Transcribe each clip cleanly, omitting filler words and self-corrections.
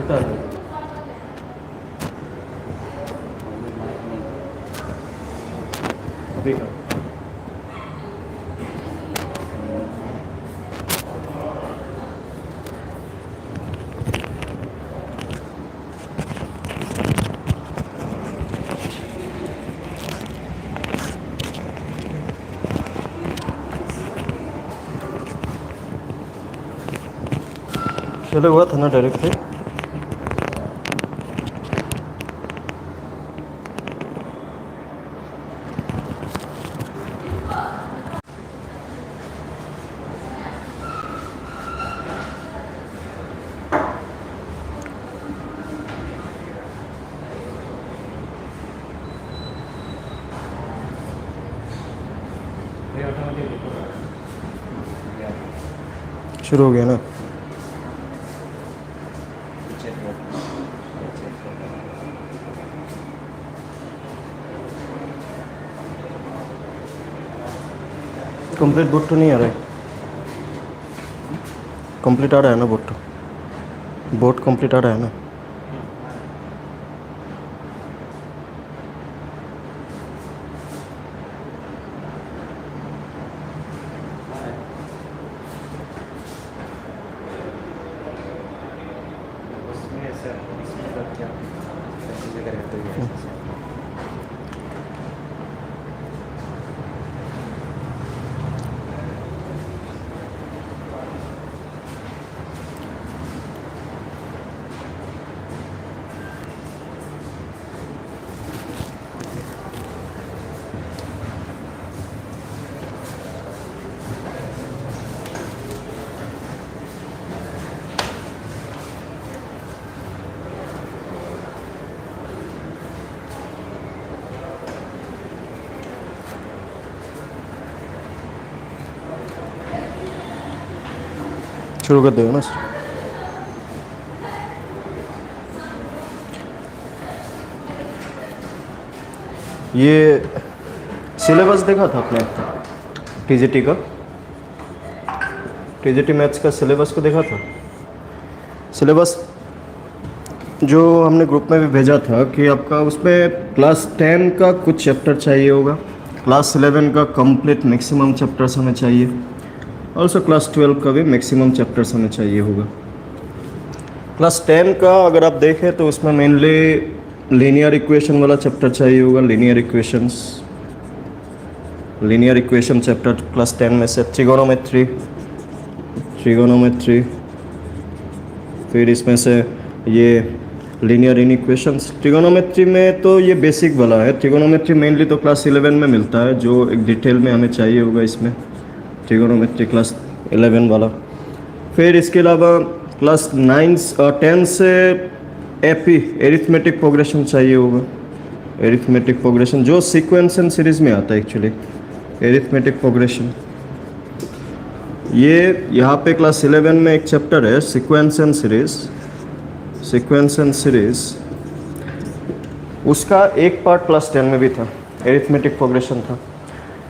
उल्टा है। अभी का पहले हुआ था ना डायरेक्ट से। शुरू हो गया ना। कंप्लीट बोट तो नहीं आ रहा है। कंप्लीट आ रहा है ना बोट तो। बोट कंप्लीट आ रहा है ना। शुरू कर देगा ना। ये सिलेबस देखा था आपने टीजीटी का? टीजीटी मैथ्स का सिलेबस को देखा था? सिलेबस जो हमने ग्रुप में भी भेजा था कि आपका उसमें क्लास 10 का कुछ चैप्टर चाहिए होगा, क्लास 11 का कंप्लीट मैक्सिमम चैप्टर्स हमें चाहिए, ऑल्सो क्लास 12 का भी मैक्सिमम चैप्टर्स हमें चाहिए होगा। क्लास 10 का अगर आप देखें तो उसमें मेनली लीनियर इक्वेशन वाला चैप्टर चाहिए होगा। लीनियर इक्वेशन चैप्टर क्लास 10 में से। ट्रिगोनोमेट्री, फिर इसमें से ये लीनियर इक्वेशंस। ट्रिगोनोमेट्री में तो ये बेसिक वाला है। ट्रिगोनोमेट्री मेनली तो क्लास 11 में मिलता है, जो एक डिटेल में हमें चाहिए होगा इसमें ट्रिगोनोमेट्री क्लास 11 वाला। फिर इसके अलावा क्लास 10 से एपी एरिथमेटिक प्रोग्रेशन चाहिए होगा। एरिथमेटिक प्रोग्रेशन जो सीक्वेंस एंड सीरीज में आता है एक्चुअली, एरिथमेटिक प्रोग्रेशन। ये यहाँ पे क्लास 11 में एक चैप्टर है सीक्वेंस एंड सीरीज। उसका एक पार्ट क्लास 10 में भी था, एरिथमेटिक प्रोग्रेशन था।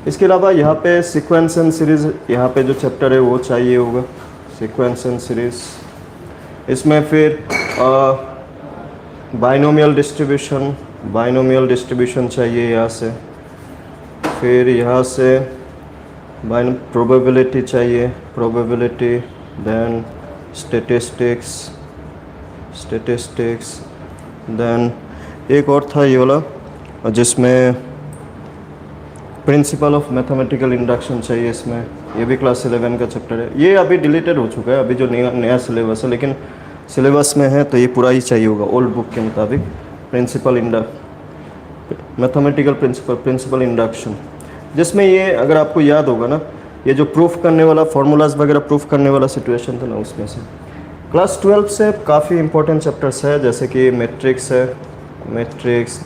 इसके अलावा यहाँ पे सीक्वेंस एंड सीरीज, यहाँ पे जो चैप्टर है वो चाहिए होगा, सीक्वेंस एंड सीरीज। इसमें फिर बाइनोमियल डिस्ट्रीब्यूशन चाहिए यहाँ से। फिर यहाँ से प्रोबेबिलिटी चाहिए, देन स्टैटिस्टिक्स, देन एक और था ये वाला जिसमें प्रिंसिपल ऑफ मैथमेटिकल इंडक्शन चाहिए। इसमें ये भी क्लास 11 का चैप्टर है। ये अभी डिलीटेड हो चुका है, अभी जो नया सिलेबस है, लेकिन सिलेबस में है तो ये पूरा ही चाहिए होगा ओल्ड बुक के मुताबिक। मैथमेटिकल प्रिंसिपल इंडक्शन, जिसमें ये अगर आपको याद होगा ना, ये जो प्रूफ करने वाला फार्मूलाज वगैरह प्रूफ करने वाला सिचुएशन था ना, उसमें से क्लास 12 से काफ़ी इंपॉर्टेंट चैप्टर्स है, जैसे कि मैट्रिक्स है,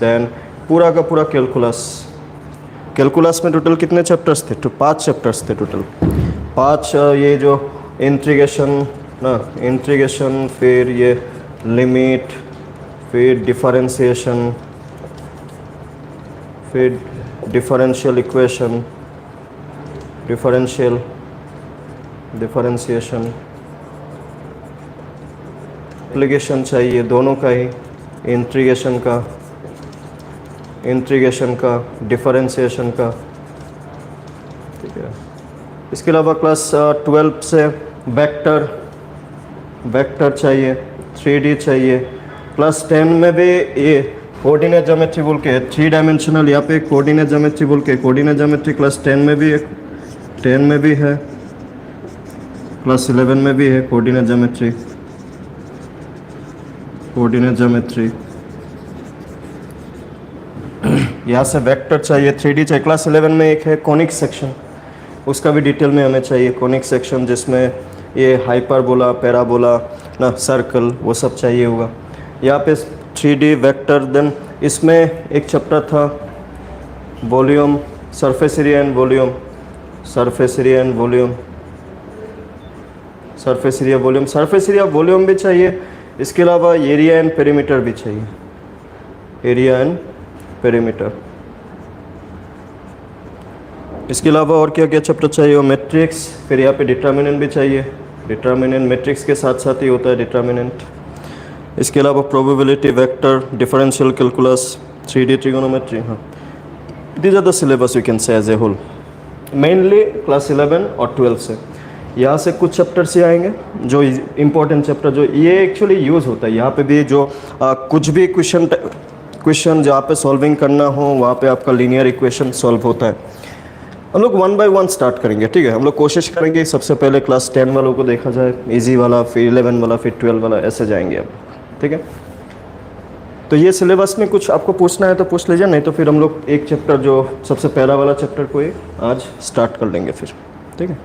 देन पूरा का पूरा कैलकुलस में टोटल कितने चैप्टर्स थे? तो 5 चैप्टर्स थे टोटल। 5 ये जो इंटीग्रेशन, फिर ये लिमिट, फिर डिफरेंशिएशन, फिर डिफरेंशियल इक्वेशन, डिफरेंशिएशन, मल्टीप्लिकेशन चाहिए, दोनों का ही, इंटीग्रेशन का, डिफरेंशिएशन का, ठीक है। इसके अलावा क्लास 12 से वेक्टर चाहिए, 3D चाहिए। क्लास 10 में भी ये कोऑर्डिनेट ज्योमेट्री बोल के 3 डायमेंशनल, यहाँ पे कोऑर्डिनेट ज्योमेट्री बोल के, कोऑर्डिनेट ज्योमेट्री क्लास 10 में भी है, क्लास 11 में भी है कोऑर्डिनेट ज्योमेट्री। यहाँ से वेक्टर चाहिए, 3D चाहिए। क्लास 11 में एक है कॉनिक सेक्शन, उसका भी डिटेल में हमें चाहिए। कॉनिक सेक्शन जिसमें ये हाइपरबोला, पैराबोला ना, सर्कल, वो सब चाहिए होगा। यहाँ पे 3D वेक्टर। देन इसमें एक चैप्टर था volume, surface area and volume, surface area volume भी चाहिए। इसके अलावा एरिया एंड पेरीमीटर भी चाहिए, इसके अलावा और क्या क्या चैप्टर चाहिए, वो मैट्रिक्स, फिर यहाँ पे डिटर्मिनेंट भी चाहिए। डिटर्मिनेंट मैट्रिक्स के साथ साथ ही होता है डिटर्मिनेंट। इसके अलावा probability, vector, differential calculus, 3D trigonometry. हाँ, these are the syllabus you can say as a whole, mainly class 11 और 12 से। यहाँ से कुछ चैप्टर्स ही आएंगे जो इम्पोर्टेंट चैप्टर, जो ये एक्चुअली यूज़ होता है। यहाँ पे भी जो कुछ भी क्वेश्चन जहाँ पे सॉल्विंग करना हो, वहाँ पे आपका लीनियर इक्वेशन सॉल्व होता है। हम लोग 1 बाय 1 स्टार्ट करेंगे, ठीक है। हम लोग कोशिश करेंगे सबसे पहले क्लास 10 वालों को देखा जाए, इजी वाला, फिर 11 वाला, फिर 12 वाला, ऐसे जाएंगे अब, ठीक है। तो ये सिलेबस में कुछ आपको पूछना है तो पूछ लीजिए, नहीं तो फिर हम लोग एक चैप्टर, जो सबसे पहला वाला चैप्टर को ही आज स्टार्ट कर लेंगे फिर, ठीक है।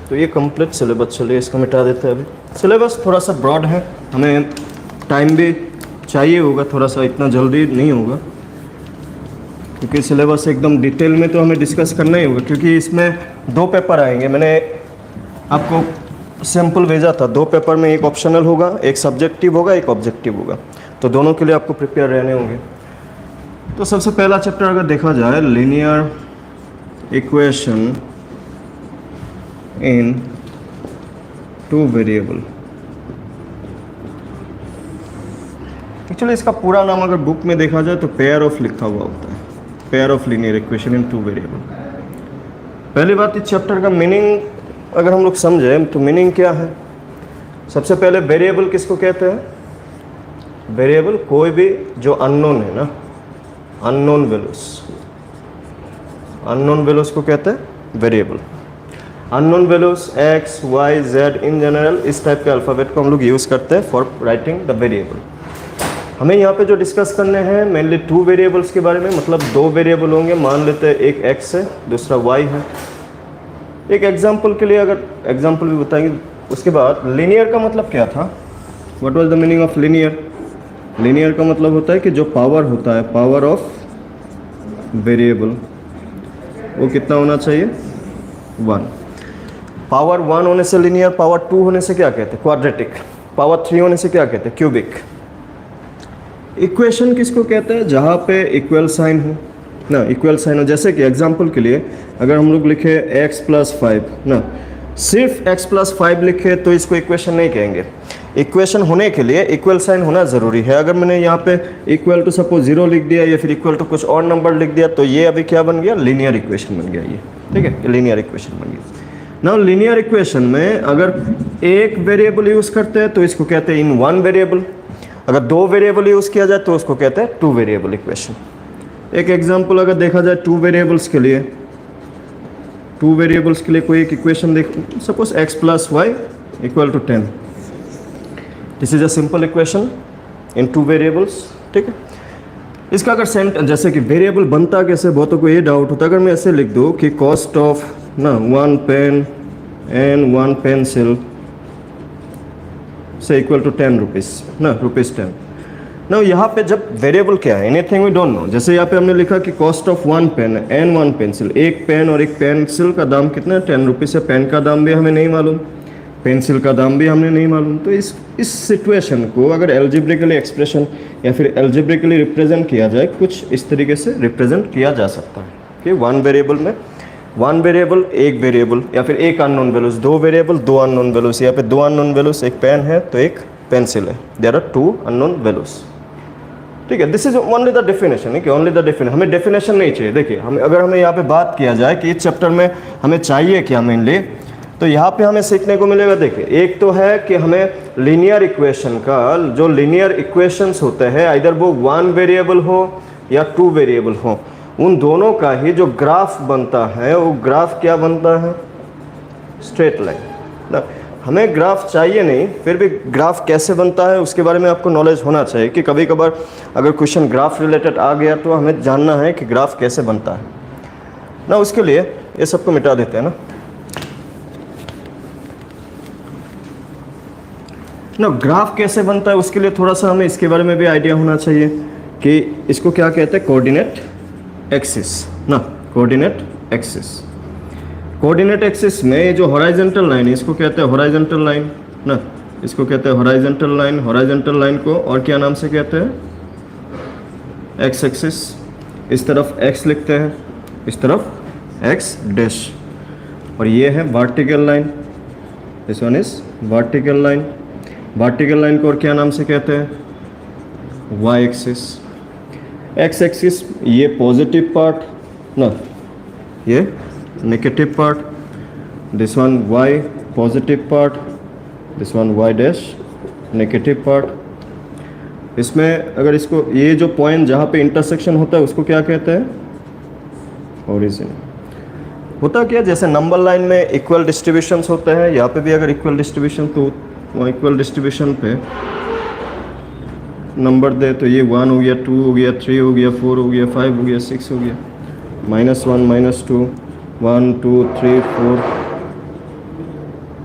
तो ये कंप्लीट सिलेबस, चलिए इसको मिटा देते हैं अभी। सिलेबस थोड़ा सा ब्रॉड है, हमें टाइम भी चाहिए होगा थोड़ा सा, इतना जल्दी नहीं होगा, क्योंकि सिलेबस एकदम डिटेल में तो हमें डिस्कस करना ही होगा, क्योंकि इसमें 2 पेपर आएंगे। मैंने आपको सैम्पल भेजा था, 2 पेपर में, एक ऑप्शनल होगा, एक सब्जेक्टिव होगा, एक ऑब्जेक्टिव होगा, तो दोनों के लिए आपको प्रिपेयर रहने होंगे। तो सबसे पहला चैप्टर अगर देखा जाए, linear equation in 2 variable. Actually इसका पूरा नाम अगर बुक में देखा जाए तो पेयर ऑफ लिखा हुआ होता है, pair of linear equation in 2 variable. पहली बात, इस चैप्टर का मीनिंग अगर हम लोग समझें तो मीनिंग क्या है। सबसे पहले वेरिएबल किसको कहते हैं? वेरिएबल कोई भी जो अननोन है ना, अननोन वैल्यूज को कहते हैं variable. Unknown values x, y, z in general, इस टाइप के अल्फ़ाबेट को हम लोग यूज़ करते हैं फॉर राइटिंग द वेरिएबल। हमें यहाँ पे जो डिस्कस करने हैं मेनली 2 वेरिएबल्स के बारे में, मतलब 2 वेरिएबल होंगे। मान लेते हैं एक x है, दूसरा y है। एक एग्जाम्पल के लिए अगर एग्जाम्पल भी बताएंगे। उसके बाद लीनियर का मतलब क्या था, what was the meaning of linear? Linear का मतलब होता है कि जो पावर होता है, पावर ऑफ वेरिएबल, वो कितना होना चाहिए? 1। पावर 1 होने से लीनियर, पावर 2 होने से क्या कहते हैं? क्वाड्रेटिक। पावर 3 होने से क्या कहते हैं? क्यूबिक। इक्वेशन किसको कहते हैं? जहाँ पे इक्वल साइन हो ना, इक्वल साइन हो। जैसे कि एग्जांपल के लिए अगर हम लोग लिखे x + 5 ना, सिर्फ x + 5 लिखे तो इसको इक्वेशन नहीं कहेंगे। इक्वेशन होने के लिए इक्वल साइन होना ज़रूरी है। अगर मैंने यहाँ पे इक्वल टू सपोज 0 लिख दिया या फिर इक्वल टू कुछ और नंबर लिख दिया, तो ये अभी क्या बन गया? लीनियर इक्वेशन बन गया ये, ठीक है, लीनियर इक्वेशन बन गया। नाउ लीनियर इक्वेशन में अगर एक वेरिएबल यूज़ करते हैं तो इसको कहते हैं इन 1 वेरिएबल। अगर 2 वेरिएबल यूज़ किया जाए तो उसको कहते हैं 2 वेरिएबल इक्वेशन। एक एग्जांपल अगर देखा जाए 2 वेरिएबल्स के लिए, 2 वेरिएबल्स के लिए कोई एक इक्वेशन देख, suppose x + y = 10। This is a simple equation in 2 variables, ठीक है। इसका अगर जैसे कि वेरिएबल बनता कैसे, बहुतों को ये डाउट होता है। अगर मैं ऐसे लिख दूँ कि कॉस्ट ऑफ ना 1 पेन एंड 1 पेंसिल से इक्वल टू 10 रुपीज़ ना, ₹10। ना यहाँ पे जब वेरिएबल क्या है, एनीथिंग वी डोंट नो। जैसे यहाँ पे हमने लिखा कि cost of 1 pen and 1 pencil, एक पेन और एक पेंसिल का दाम कितना है? 10 रुपीज़ है। पेन का दाम भी हमें नहीं मालूम, पेंसिल का दाम भी हमें नहीं मालूम। तो इस सिचुएशन को अगर एल्जेब्रिकली एक्सप्रेशन या फिर एल्जेब्रिकली रिप्रेजेंट किया जाए, कुछ इस तरीके से रिप्रेजेंट किया जा सकता है कि 1 वेरिएबल में वन वेरिएबल एक वेरिएबल, या फिर एक अननोन वैल्यूज, दो वेरिएबल दो अननोन वैल्यूज, यहाँ पे दो अननोन वैल्यूज, एक पेन है तो एक पेंसिल है, there are two unknown values. ठीक है, this is only the definition है कि ओनली द डेफिनेशन, हमें डेफिनेशन नहीं चाहिए। देखिए हमें अगर हमें यहाँ पे बात किया जाए कि इस चैप्टर में हमें चाहिए क्या मेनली, तो यहाँ पे हमें सीखने को मिलेगा। देखिए एक तो है कि हमें लीनियर इक्वेशन का, जो लीनियर इक्वेशंस होते हैं आइदर वो वन वेरिएबल हो या टू वेरिएबल हो, उन दोनों का ही जो ग्राफ बनता है वो ग्राफ क्या बनता है, स्ट्रेट लाइन। हमें ग्राफ चाहिए नहीं, फिर भी ग्राफ कैसे बनता है उसके बारे में आपको नॉलेज होना चाहिए कि कभी कभार अगर क्वेश्चन ग्राफ रिलेटेड आ गया तो हमें जानना है कि ग्राफ कैसे बनता है ना। उसके लिए ये सबको मिटा देते हैं ना। ग्राफ कैसे बनता है उसके लिए थोड़ा सा हमें इसके बारे में भी आइडिया होना चाहिए कि इसको क्या कहते हैं, कोऑर्डिनेट एक्सिस ना, कोऑर्डिनेट एक्सिस। कोऑर्डिनेट एक्सिस में ये जो हॉराइजॉन्टल लाइन है इसको कहते हैं हॉराइजॉन्टल लाइन ना, इसको कहते हैं हॉराइजॉन्टल लाइन। हॉराइजॉन्टल लाइन को और क्या नाम से कहते हैं, एक्स एक्सिस। इस तरफ एक्स लिखते हैं, इस तरफ एक्स डैश, और ये है vertical line, this one is vertical line. Vertical line को और क्या नाम से कहते हैं, वाई एक्सिस। एक्स एक्सिस ये पॉजिटिव पार्ट ना, ये negative part, this one y positive part, this one y dash negative part. इसमें अगर इसको ये जो पॉइंट जहाँ पे इंटरसेक्शन होता है उसको क्या कहते हैं, ओरिजिन। होता क्या, जैसे नंबर लाइन में इक्वल डिस्ट्रीब्यूशंस होते हैं, यहाँ पे भी अगर इक्वल डिस्ट्रीब्यूशन, तो वहाँ इक्वल डिस्ट्रीब्यूशन पे नंबर दे तो ये 1 हो गया, 2 हो गया, 3 हो गया, 4 हो गया, 5 हो गया, 6 हो गया, -1 -2 1 2 3 4,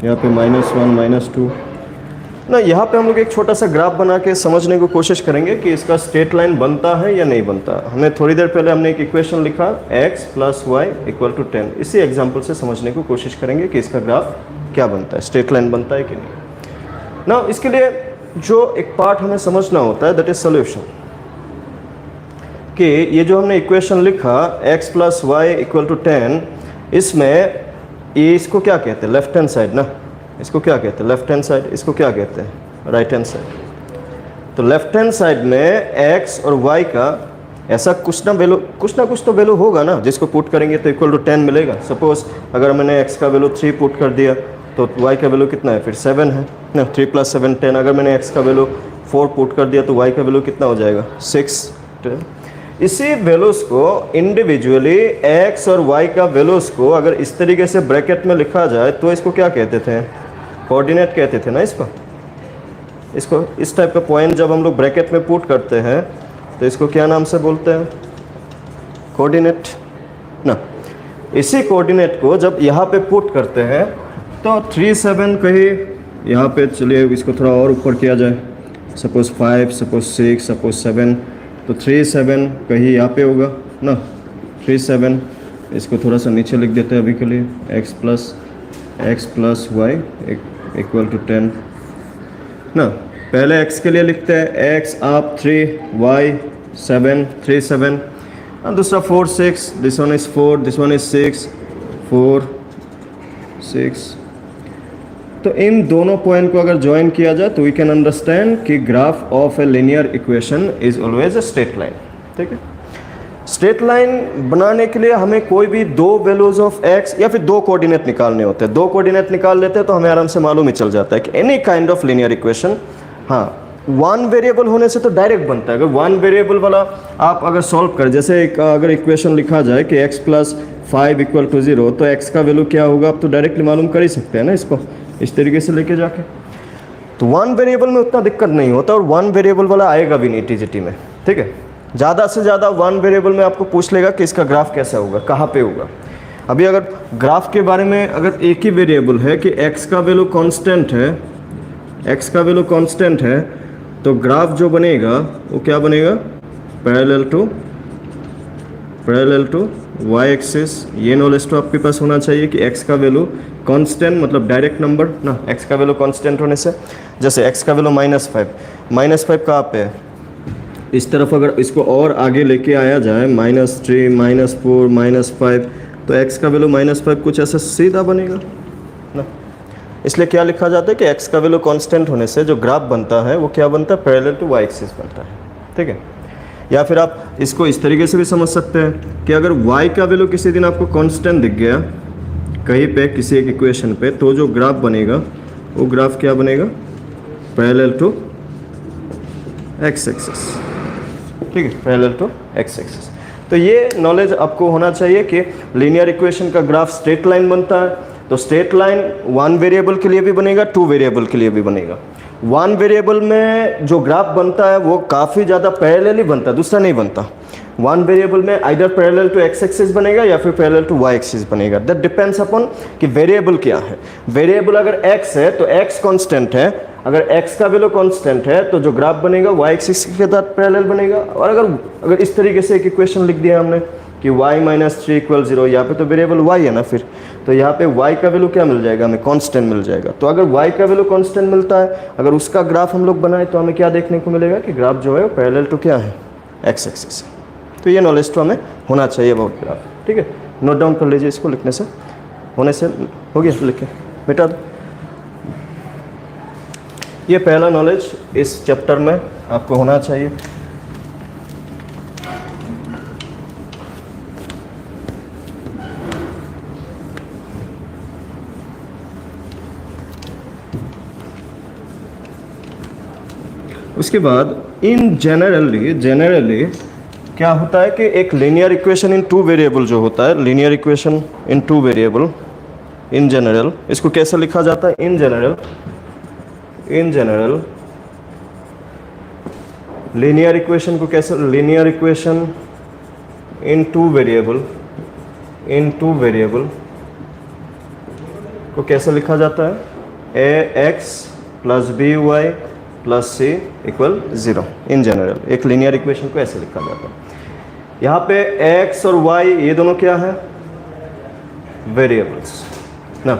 यहाँ पे -1 -2 ना। यहाँ पे हम लोग एक छोटा सा ग्राफ बना के समझने को कोशिश करेंगे कि इसका स्ट्रेट लाइन बनता है या नहीं बनता। हमें थोड़ी देर पहले हमने एक इक्वेशन लिखा x + y = 10, इसी एग्जाम्पल से समझने को कोशिश करेंगे कि इसका ग्राफ क्या बनता है, स्ट्रेट लाइन बनता है कि नहीं ना। इसके लिए जो एक पार्ट हमें समझना होता है दैट इज सोल्यूशन, कि ये जो हमने इक्वेशन लिखा x + y = 10, इसमें ये इसको क्या कहते हैं, लेफ्ट हैंड साइड ना, इसको क्या कहते हैं लेफ्ट हैंड साइड, इसको क्या कहते हैं राइट हैंड साइड। तो लेफ्ट हैंड साइड में x और y का ऐसा कुछ ना कुछ तो वैल्यू होगा ना, जिसको पुट करेंगे तो =10 मिलेगा। सपोज अगर मैंने x का वैल्यू 3 पुट कर दिया तो y का वैल्यू कितना है, फिर 7 है ना, 3 + 7 10। अगर मैंने x का वैल्यू 4 पुट कर दिया तो y का वैल्यू कितना हो जाएगा, 6 10। इसी वैल्यूज को इंडिविजुअली x और y का वैल्यूज को अगर इस तरीके से ब्रैकेट में लिखा जाए तो इसको क्या कहते थे, कोऑर्डिनेट कहते थे ना। इसको इस टाइप का पॉइंट जब हम लोग ब्रैकेट में पुट करते हैं तो इसको क्या नाम से बोलते हैं, कोऑर्डिनेट ना। इसी कोऑर्डिनेट को जब यहाँ पे पुट करते हैं तो 3 7 कहीं यहाँ पे, चलिए इसको थोड़ा और ऊपर किया जाए, सपोज 5 सपोज 6 सपोज 7, तो 3 7 कहीं यहाँ पे होगा ना, 3 7। इसको थोड़ा सा नीचे लिख देते हैं अभी के लिए, x + y = 10 ना। पहले x के लिए लिखते हैं x आप 3 y 7 3 7, और दूसरा 4 6, this one is 4, this one is 6 4 6। तो इन दोनों पॉइंट को अगर ज्वाइन किया जाए तो वी कैन अंडरस्टैंड कि graph of a linear equation is always a straight line. ठीक है, स्ट्रेट लाइन बनाने के लिए हमें कोई भी दो वैल्यूज ऑफ x या फिर दो कोऑर्डिनेट निकालने होते हैं। दो कोऑर्डिनेट निकाल लेते हैं तो हमें आराम से मालूम ही चल जाता है कि any kind of linear equation, हाँ वन वेरिएबल होने से तो डायरेक्ट बनता है। अगर वन वेरिएबल वाला आप अगर सॉल्व करें, जैसे एक अगर इक्वेशन लिखा जाए कि x + 5 = 0, तो x का वैल्यू क्या होगा आप तो डायरेक्टली मालूम कर ही सकते हैं ना, इसको इस तरीके से लेके जाके। तो वन वेरिएबल में उतना दिक्कत नहीं होता, और वन वेरिएबल वाला आएगा भी नहीं टीजीटी में। ठीक है, ज़्यादा से ज़्यादा वन वेरिएबल में आपको पूछ लेगा कि इसका ग्राफ कैसा होगा, कहाँ पे होगा। अभी अगर ग्राफ के बारे में अगर एक ही वेरिएबल है कि x का वैल्यू कांस्टेंट है, x का वैल्यू कांस्टेंट है, तो ग्राफ जो बनेगा वो क्या बनेगा, पैरेलल टू y एक्सिस। ये नॉलेज तो आपके पास होना चाहिए कि x का वैल्यू कांस्टेंट मतलब डायरेक्ट नंबर ना, x का वैल्यू कांस्टेंट होने से, जैसे x का वैल्यू -5 कहाँ पे है, इस तरफ अगर इसको और आगे लेके आया जाए -3 -4 -5, तो x का वैल्यू -5 कुछ ऐसा सीधा बनेगा ना। इसलिए क्या लिखा जाता है कि x का वैल्यू कांस्टेंट होने से जो ग्राफ बनता है वो क्या बनता है, पैरेलल टू y एक्सिस बनता है, ठीक है। या फिर आप इसको इस तरीके से भी समझ सकते हैं कि अगर y का वैल्यू किसी दिन आपको कांस्टेंट दिख गया कहीं पे किसी एक इक्वेशन पे, तो जो ग्राफ बनेगा वो ग्राफ क्या बनेगा, पैरेलल टू x एक्सिस, ठीक है, पैरेलल टू x एक्सिस। तो ये नॉलेज आपको होना चाहिए कि लीनियर इक्वेशन का ग्राफ स्ट्रेट लाइन बनता है, तो स्ट्रेट लाइन 1 वेरिएबल के लिए भी बनेगा, 2 वेरिएबल के लिए भी बनेगा। 1 वेरिएबल में जो ग्राफ बनता है वो काफ़ी ज़्यादा पैरेलल ही बनता है, दूसरा नहीं बनता। 1 वेरिएबल में either parallel to x axis बनेगा या फिर पैरेलल टू y एक्सिस बनेगा। दैट डिपेंड्स अपॉन कि वेरिएबल क्या है। वेरिएबल अगर x है तो x कांस्टेंट है, अगर x का वैल्यू कांस्टेंट है तो जो ग्राफ बनेगा y एक्सिस के साथ पैरेलल बनेगा। और अगर इस तरीके से एक इक्वेशन लिख दिया हमने कि y - 3 = 0, यहाँ पे तो वेरिएबल y है ना, फिर तो यहाँ पे y का वैल्यू क्या मिल जाएगा, हमें कांस्टेंट मिल जाएगा। तो अगर y का वैल्यू कांस्टेंट मिलता है, अगर उसका ग्राफ हम लोग बनाए तो हमें क्या देखने को मिलेगा कि ग्राफ जो है वो पैरेलल टू क्या है, x एक्सिस। तो ये नॉलेज तो हमें होना चाहिए अबाउट ग्राफ, ठीक है। नोट डाउन कर लीजिए इसको, लिखने से होने से हो गया, लिखे बेटा। ये पहला नॉलेज इस चैप्टर में आपको होना चाहिए। उसके बाद इन जनरली क्या होता है कि एक लीनियर इक्वेशन इन 2 वेरिएबल जो होता है, linear equation in 2 variable in general, इसको कैसे लिखा जाता है, इन जनरल लीनियर इक्वेशन को कैसे, लीनियर इक्वेशन इन 2 वेरिएबल को कैसे लिखा जाता है, ax + by + c = 0। In general एक लीनियर इक्वेशन को ऐसे लिखा जाता है। यहाँ पे x और y ये दोनों क्या है, वेरिएबल्स ना।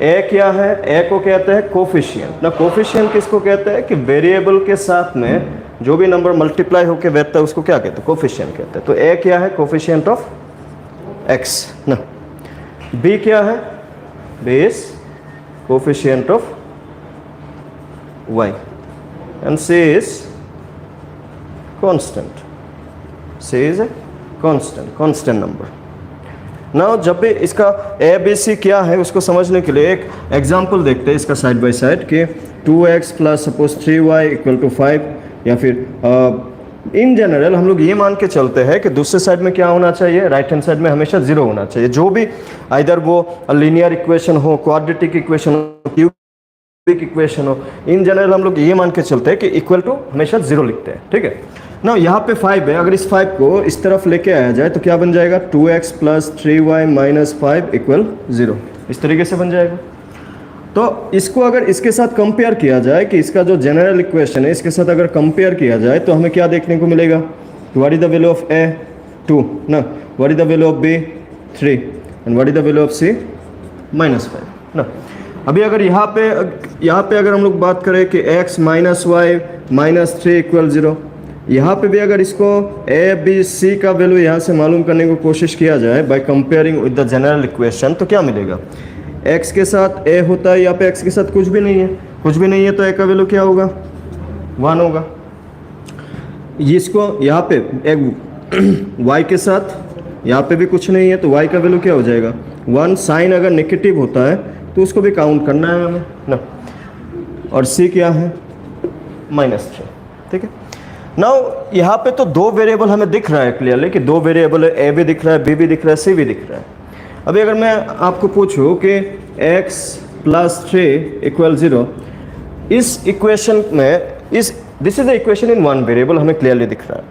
a क्या है, a को कहते हैं कोफिशिएंट ना। कोफिशिएंट किसको कहते हैं कि वेरिएबल के साथ में जो भी नंबर मल्टीप्लाई होकर बैठता है उसको क्या कहते हैं, कोफिशिएंट कहते हैं। तो a क्या है, कोफिशिएंट ऑफ x ना। b क्या है, b is coefficient of y and c is constant, c is a constant number। Now जब भी इसका ए बी सी क्या है उसको समझने के लिए एक एग्जांपल देखते हैं इसका साइड बाय साइड कि 2x + सपोज 3y = 5, या फिर इन जनरल हम लोग ये मान के चलते हैं कि दूसरे साइड में क्या होना चाहिए, राइट हैंड साइड में हमेशा 0 होना चाहिए। जो भी आइदर वो लीनियर इक्वेशन हो, क्वाड्रेटिक इक्वेशन हो, क्यूबिक इक्वेशन हो, इन जनरल हम लोग ये मान के चलते हैं कि इक्वल टू हमेशा 0 लिखते हैं, ठीक है ना। यहाँ पे 5 है, अगर इस 5 को इस तरफ लेके आया जाए तो क्या बन जाएगा, 2x + 3y - 5 = 0, इस तरीके से बन जाएगा। तो इसको अगर इसके साथ कंपेयर किया जाए कि इसका जो जनरल इक्वेशन है इसके साथ अगर कंपेयर किया जाए तो हमें क्या देखने को मिलेगा, what is the value of a 2 ना, what is the value of b 3 and what is the value of c -5 ना। अभी अगर यहाँ पे अगर हम लोग बात करें कि x - y - 3 = 0, यहाँ पे भी अगर इसको a b c का वैल्यू यहाँ से मालूम करने को कोशिश किया जाए by comparing with the general equation, तो क्या मिलेगा, x के साथ a होता है, यहाँ पे x के साथ कुछ भी नहीं है, तो a का वैल्यू क्या होगा, 1 होगा। इसको यहाँ पे एक y के साथ यहाँ पे भी कुछ नहीं है तो y का वैल्यू क्या हो जाएगा, 1। साइन अगर नेगेटिव होता है तो उसको भी काउंट करना है हमें ना। और c क्या है, -3, ठीक है। नाउ यहाँ पे तो 2 वेरिएबल हमें दिख रहा है क्लियरली कि 2 वेरिएबल है, a भी दिख रहा है, b भी दिख रहा है, c भी दिख रहा है। अभी अगर मैं आपको पूछूं कि x + 3 = 0, इस इक्वेशन में this is the equation in 1 variable हमें क्लियरली दिख रहा है।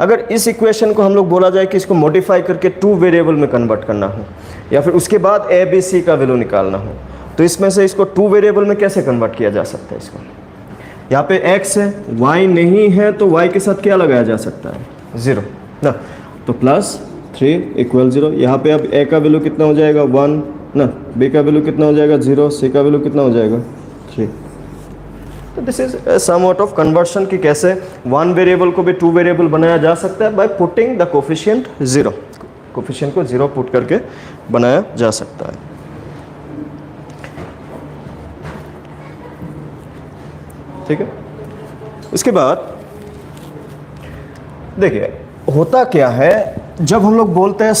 अगर इस इक्वेशन को हम लोग बोला जाए कि इसको मॉडिफाई करके 2 वेरिएबल में कन्वर्ट करना हो या फिर उसके बाद a b c का वैल्यू निकालना हो, तो इसमें से इसको 2 वेरिएबल में कैसे कन्वर्ट किया जा सकता है। इसको यहाँ पे x है, y नहीं है, तो y के साथ क्या लगाया जा सकता है, 0 ना। तो +3 = 0। यहाँ पे अब a का वैल्यू कितना हो जाएगा, 1 ना, b का वैल्यू कितना हो जाएगा, 0, c का वैल्यू कितना हो जाएगा, 3। तो this is somewhat of conversion कि कैसे 1 वेरिएबल को भी 2 वेरिएबल बनाया जा सकता है by putting the coefficient 0, coefficient को 0 पुट करके बनाया जा सकता है। ठीक है, उसके बाद देखिए होता क्या है जब हम लोग बोलते हैं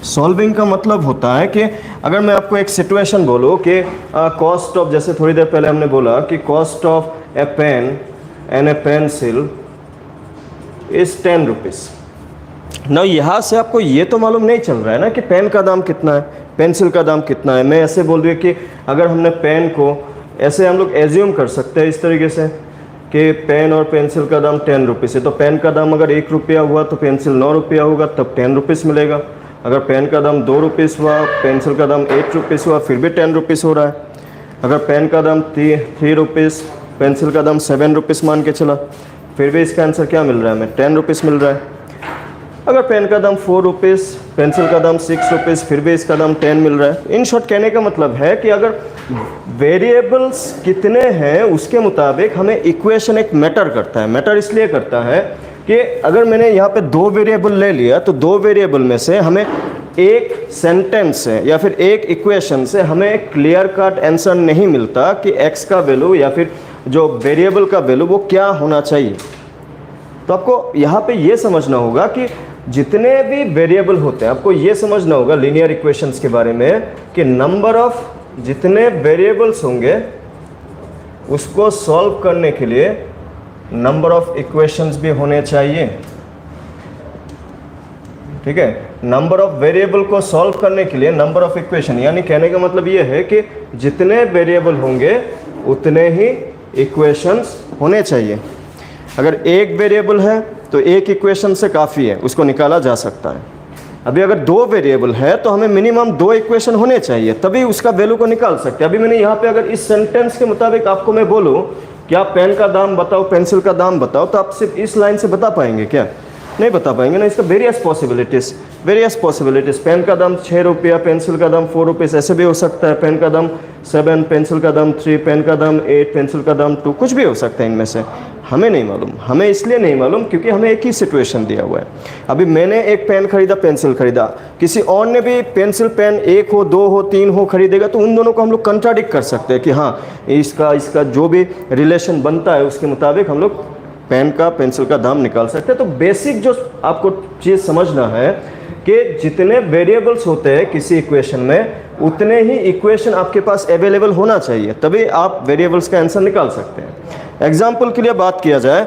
सॉल्विंग का मतलब होता है कि अगर मैं आपको एक सिचुएशन बोलूँ कि कॉस्ट ऑफ, जैसे थोड़ी देर पहले हमने बोला कि cost of a pen and a pencil is 10 rupees. ना यहाँ से आपको ये तो मालूम नहीं चल रहा है ना कि पेन का दाम कितना है, पेंसिल का दाम कितना है। मैं ऐसे बोल दूँ कि अगर हमने पेन को ऐसे हम लोग एज्यूम कर सकते हैं इस तरीके से कि पेन और पेंसिल का दाम 10 रुपीज़ है, तो पेन का दाम अगर 1 रुपया हुआ तो पेंसिल 9 रुपया होगा, तब 10 रुपीज़ मिलेगा। अगर पेन का दाम 2 रुपीज़ हुआ, पेंसिल का दाम 8 रुपीज़ हुआ, फिर भी 10 रुपीज़ हो रहा है। अगर पेन का दाम 3 रुपीज़, पेंसिल का दाम 7 रुपीज़ मान के चला, फिर भी इसका आंसर क्या मिल रहा है हमें, 10 रुपीज़ मिल रहा है। अगर पेन का दाम 4 रुपीज़, पेंसिल का दाम 6 रुपीज़, फिर भी इसका दाम 10 मिल रहा है। इन शॉर्ट कहने का मतलब है कि अगर वेरिएबल्स कितने हैं उसके मुताबिक हमें इक्वेशन एक मैटर करता है। मैटर इसलिए करता है कि अगर मैंने यहाँ पे 2 वेरिएबल ले लिया तो 2 वेरिएबल में से हमें एक सेंटेंस से या फिर एक इक्वेशन से हमें क्लियर कट आंसर नहीं मिलता कि x का वैल्यू या फिर जो वेरिएबल का वैल्यू वो क्या होना चाहिए। तो आपको यहाँ पे ये समझना होगा कि जितने भी वेरिएबल होते हैं, आपको ये समझना होगा लीनियर इक्वेशंस के बारे में कि नंबर ऑफ जितने वेरिएबल्स होंगे उसको सॉल्व करने के लिए नंबर ऑफ इक्वेशंस भी होने चाहिए। ठीक है, नंबर ऑफ वेरिएबल को सॉल्व करने के लिए नंबर ऑफ इक्वेशन, यानी कहने का मतलब ये है कि जितने वेरिएबल होंगे उतने ही इक्वेशंस होने चाहिए। अगर एक वेरिएबल है तो एक इक्वेशन से काफ़ी है, उसको निकाला जा सकता है। अभी अगर 2 वेरिएबल है तो हमें मिनिमम 2 इक्वेशन होने चाहिए, तभी उसका वैल्यू को निकाल सकते हैं। अभी मैंने यहाँ पे अगर इस सेंटेंस के मुताबिक आपको मैं बोलूँ कि आप पेन का दाम बताओ, पेंसिल का दाम बताओ, तो आप सिर्फ इस लाइन से बता पाएंगे क्या? नहीं बता पाएंगे ना। इसका वेरियस पॉसिबिलिटीज़, पेन का दाम 6 रुपया, पेंसिल का दाम 4 रुपीज़, ऐसे भी हो सकता है। पेन का दाम 7, पेंसिल का दाम 3, पेन का दाम 8, पेंसिल का दाम 2, कुछ भी हो सकता है इनमें से। हमें नहीं मालूम, हमें इसलिए नहीं मालूम क्योंकि हमें एक ही सिचुएशन दिया हुआ है। अभी मैंने एक पेन खरीदा, पेंसिल खरीदा, किसी और ने भी पेंसिल पेन 1 हो, 2 हो, 3 हो खरीदेगा, तो उन दोनों को हम लोग कंट्राडिक्ट कर सकते हैं कि हाँ इसका जो भी रिलेशन बनता है उसके मुताबिक हम लोग पेन का पेंसिल का दाम निकाल सकते हैं। तो बेसिक जो आपको चीज़ समझना है कि जितने वेरिएबल्स होते हैं किसी इक्वेशन में उतने ही इक्वेशन आपके पास अवेलेबल होना चाहिए, तभी आप वेरिएबल्स का आंसर निकाल सकते हैं। एग्जाम्पल के लिए बात किया जाए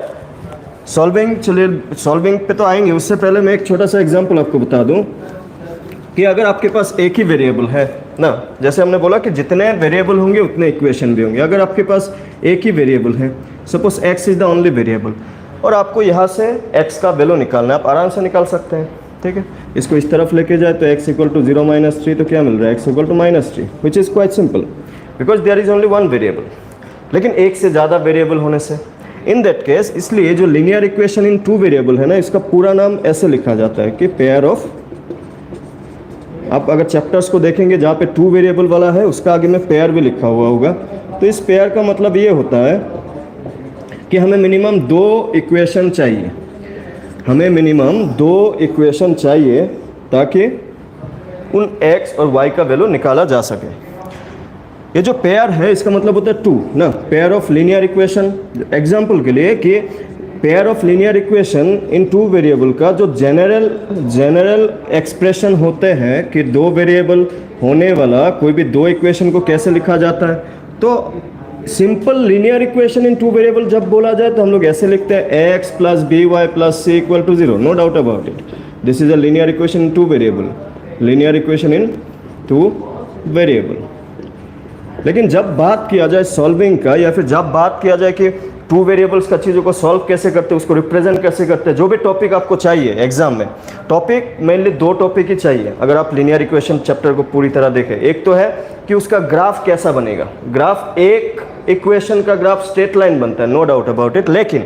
सॉल्विंग, चलिए सॉल्विंग पे तो आएंगे, उससे पहले मैं एक छोटा सा एग्जाम्पल आपको बता दूं कि अगर आपके पास एक ही वेरिएबल है ना, जैसे हमने बोला कि जितने वेरिएबल होंगे उतने इक्वेशन भी होंगे। अगर आपके पास एक ही वेरिएबल है, suppose x is the only variable, और आपको यहाँ से x का वैल्यू निकालना है, आप आराम से निकाल सकते हैं। ठीक है, इसको इस तरफ लेके जाए तो x इक्वल टू 0 - 3, तो क्या मिल रहा है, x equal to -3, which is quite simple because there is only 1 variable. लेकिन एक से ज़्यादा वेरिएबल होने से इन दैट केस, इसलिए जो लीनियर इक्वेशन इन 2 वेरिएबल है ना, इसका पूरा नाम ऐसे लिखा जाता है कि पेयर ऑफ, आप अगर चैप्टर्स को देखेंगे जहाँ पे 2 वेरिएबल वाला है उसका आगे में पेयर भी लिखा हुआ होगा। तो इस पेयर का मतलब ये होता है कि हमें मिनिमम 2 इक्वेशन चाहिए, हमें मिनिमम 2 इक्वेशन चाहिए ताकि उन x और y का वैल्यू निकाला जा सके। ये जो पेयर है इसका मतलब होता है 2 ना, pair of linear equation. Example के लिए कि pair of linear equation in 2 variable का जो जनरल एक्सप्रेशन होते हैं कि 2 वेरिएबल होने वाला कोई भी 2 इक्वेशन को कैसे लिखा जाता है, तो simple linear equation in 2 variable जब बोला जाए तो हम लोग ऐसे लिखते हैं x + by + c = 0, no doubt about it, this is a linear equation in 2 variable, linear equation in 2 variable. लेकिन जब बात किया जाए सॉल्विंग का, या फिर जब बात किया जाए कि 2 वेरिएबल्स का चीज़ों को सॉल्व कैसे करते हैं, उसको रिप्रेजेंट कैसे करते हैं, जो भी टॉपिक आपको चाहिए एग्जाम में, टॉपिक मेनली 2 टॉपिक ही चाहिए अगर आप लीनियर इक्वेशन चैप्टर को पूरी तरह देखें। एक तो है कि उसका ग्राफ कैसा बनेगा, ग्राफ, एक इक्वेशन का ग्राफ स्ट्रेट लाइन बनता है, नो डाउट अबाउट इट, लेकिन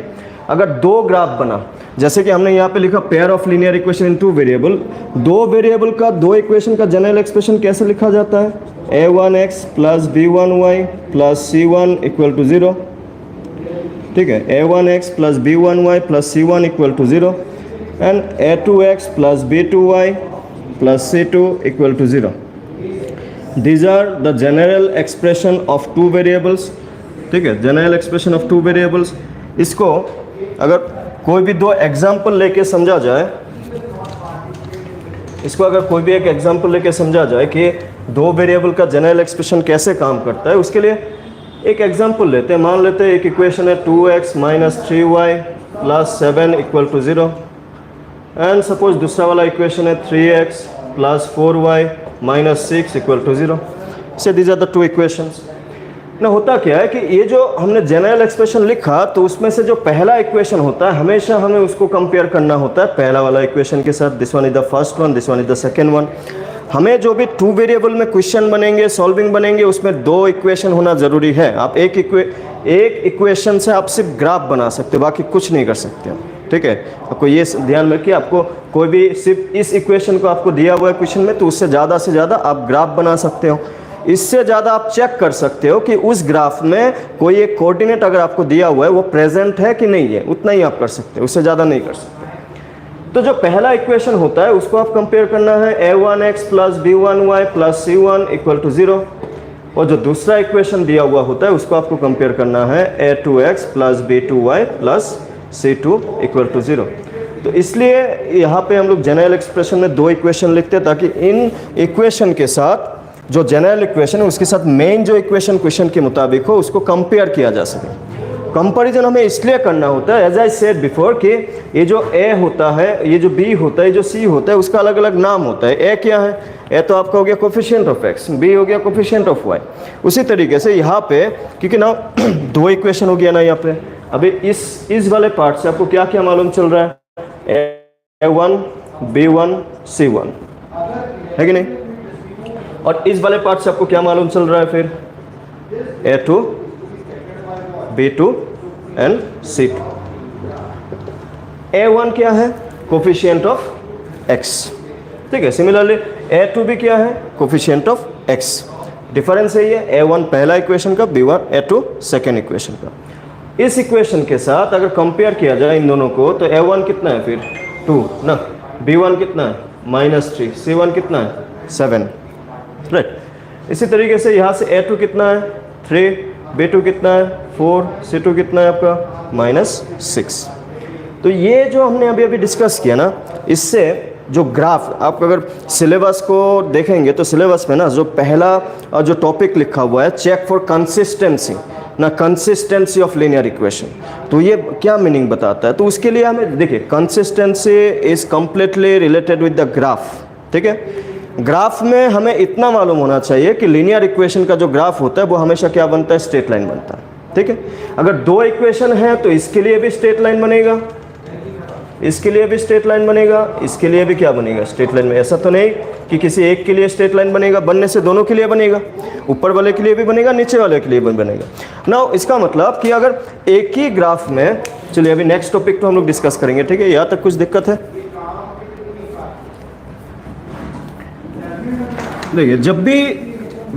अगर 2 ग्राफ बना, जैसे कि हमने यहाँ पे लिखा pair of linear equation in 2 variable, 2 variable का 2 इक्वेशन का जनरल एक्सप्रेशन कैसे लिखा जाता है, a1x + b1y + c1 = 0। ठीक है, a1x + b1y + c1 = 0 and a2x + b2y plus C2 equal to 0. These are the general expression of two variables. ठीक है, general expression of two variables. इसको अगर कोई भी दो एग्जाम्पल लेके समझा जाए, इसको अगर कोई भी एक एग्जाम्पल लेके समझा जाए कि दो वेरिएबल का जनरल एक्सप्रेशन कैसे काम करता है, उसके लिए एक एग्जाम्पल लेते हैं. मान लेते हैं एक इक्वेशन है 2x minus 3y plus 7 equal to 0. And suppose दूसरा वाला इक्वेशन है 3x plus 4y minus 6 equal to 0. से these are the two equations. ना होता क्या है कि ये जो हमने जनरल एक्सप्रेशन लिखा, तो उसमें से जो पहला इक्वेशन होता है हमेशा हमें उसको कंपेयर करना होता है पहला वाला इक्वेशन के साथ. This one is the first one, this one is the second one. हमें जो भी टू वेरिएबल में क्वेश्चन बनेंगे, सॉल्विंग बनेंगे, उसमें दो इक्वेशन होना ज़रूरी है. आप एक इक्वेशन से आप सिर्फ ग्राफ बना सकते हो, बाकी कुछ नहीं कर सकते हो. ठीक है, आपको ये ध्यान रखिए. आपको कोई भी सिर्फ इस इक्वेशन को आपको दिया हुआ है क्वेश्चन में, तो उससे ज़्यादा से ज़्यादा आप ग्राफ बना सकते हो. इससे ज़्यादा आप चेक कर सकते हो कि उस ग्राफ में कोई एक कोऑर्डिनेट अगर आपको दिया हुआ है वो प्रेजेंट है कि नहीं है, उतना ही आप कर सकते हो, उससे ज़्यादा नहीं कर सकते. तो जो पहला इक्वेशन होता है उसको आप कंपेयर करना है a1x plus b1y plus c1 equal to 0. और जो दूसरा इक्वेशन दिया हुआ होता है उसको आपको कंपेयर करना है a2x plus b2y plus c2 equal to 0. तो इसलिए यहाँ पे हम लोग जनरल एक्सप्रेशन में दो इक्वेशन लिखते हैं, ताकि इन इक्वेशन के साथ जो जनरल इक्वेशन है उसके साथ मेन जो इक्वेशन क्वेश्चन के मुताबिक हो उसको कंपेयर किया जा सके. कंपैरिजन हमें इसलिए करना होता है, एज आई सेड बिफोर, कि ये जो ए होता है, ये जो बी होता है, ये जो सी होता है, उसका अलग अलग नाम होता है. ए क्या है? ए तो आपका हो गया कोफिशिएंट ऑफ एक्स, बी हो गया कोफिशिएंट ऑफ वाई. उसी तरीके से यहाँ पे, क्योंकि ना दो इक्वेशन हो गया ना यहाँ पे. अभी इस वाले पार्ट से आपको क्या क्या मालूम चल रहा है? A1 B1 C1 है कि नहीं? और इस वाले पार्ट से आपको क्या मालूम चल रहा है फिर? A2 B2 and C2. A1 क्या है? Coefficient of x. ठीक है, सिमिलरली A2 भी क्या है? Coefficient of x. डिफरेंस है ये A1 पहला इक्वेशन का, B1 A2 सेकेंड इक्वेशन का. इस इक्वेशन के साथ अगर कंपेयर किया जाए इन दोनों को, तो A1 कितना है फिर? 2 ना. B1 कितना है? -3. C1 कितना है? 7. राइट. इसी तरीके से यहाँ से A2 कितना है? 3. B2 कितना है? 4. C2 कितना है आपका? -6. तो ये जो हमने अभी डिस्कस किया ना, इससे जो ग्राफ, आप अगर सिलेबस को देखेंगे तो सिलेबस में ना जो पहला जो टॉपिक लिखा हुआ है, चेक फॉर कंसिस्टेंसी ना, कंसिस्टेंसी ऑफ लीनियर इक्वेशन. तो ये क्या मीनिंग बताता है? तो उसके लिए हमें देखिए, consistency is completely related with the graph. ठीक है, ग्राफ में हमें इतना मालूम होना चाहिए कि लीनियर इक्वेशन का जो ग्राफ होता है वो हमेशा क्या बनता है? स्ट्रेट लाइन बनता है. ठीक है, अगर दो इक्वेशन है तो इसके लिए भी स्ट्रेट लाइन बनेगा, इसके लिए भी स्ट्रेट लाइन बनेगा, इसके लिए भी क्या बनेगा? स्ट्रेट लाइन में. ऐसा तो नहीं कि किसी एक के लिए स्ट्रेट लाइन बनेगा, बनने से दोनों के लिए बनेगा. ऊपर वाले के लिए भी बनेगा, नीचे वाले के लिए भी बनेगा. नाउ इसका मतलब कि अगर एक ही ग्राफ में, चलिए अभी नेक्स्ट टॉपिक तो हम लोग डिस्कस करेंगे. ठीक है, यहाँ तक कुछ दिक्कत है? देखिए, जब भी